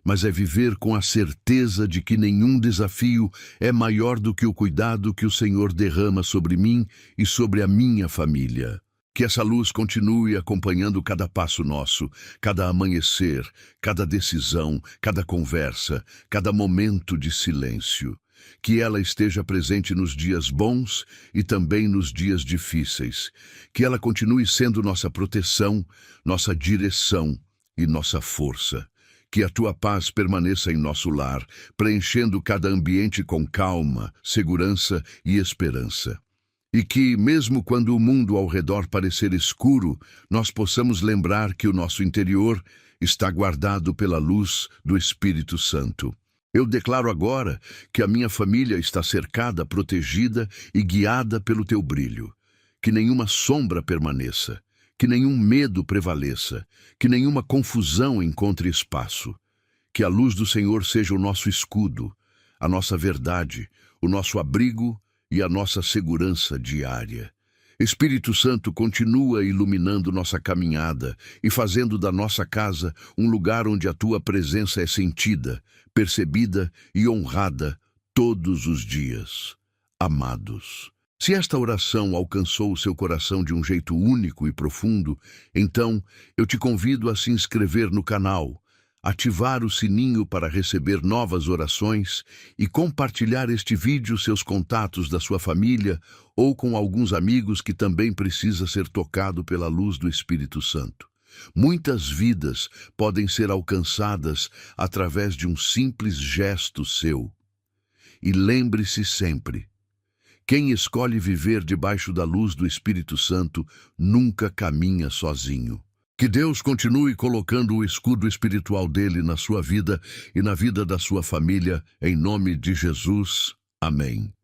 mas é viver com a certeza de que nenhum desafio é maior do que o cuidado que o Senhor derrama sobre mim e sobre a minha família. Que essa luz continue acompanhando cada passo nosso, cada amanhecer, cada decisão, cada conversa, cada momento de silêncio. Que ela esteja presente nos dias bons e também nos dias difíceis. Que ela continue sendo nossa proteção, nossa direção e nossa força. Que a tua paz permaneça em nosso lar, preenchendo cada ambiente com calma, segurança e esperança. E que, mesmo quando o mundo ao redor parecer escuro, nós possamos lembrar que o nosso interior está guardado pela luz do Espírito Santo. Eu declaro agora que a minha família está cercada, protegida e guiada pelo teu brilho. Que nenhuma sombra permaneça, que nenhum medo prevaleça, que nenhuma confusão encontre espaço. Que a luz do Senhor seja o nosso escudo, a nossa verdade, o nosso abrigo e a nossa segurança diária. Espírito Santo, continua iluminando nossa caminhada e fazendo da nossa casa um lugar onde a tua presença é sentida, percebida e honrada todos os dias. Amados, se esta oração alcançou o seu coração de um jeito único e profundo, então eu te convido a se inscrever no canal, ativar o sininho para receber novas orações e compartilhar este vídeo seus contatos da sua família ou com alguns amigos que também precisa ser tocado pela luz do Espírito Santo. Muitas vidas podem ser alcançadas através de um simples gesto seu. E lembre-se sempre, quem escolhe viver debaixo da luz do Espírito Santo nunca caminha sozinho. Que Deus continue colocando o escudo espiritual dele na sua vida e na vida da sua família, em nome de Jesus. Amém.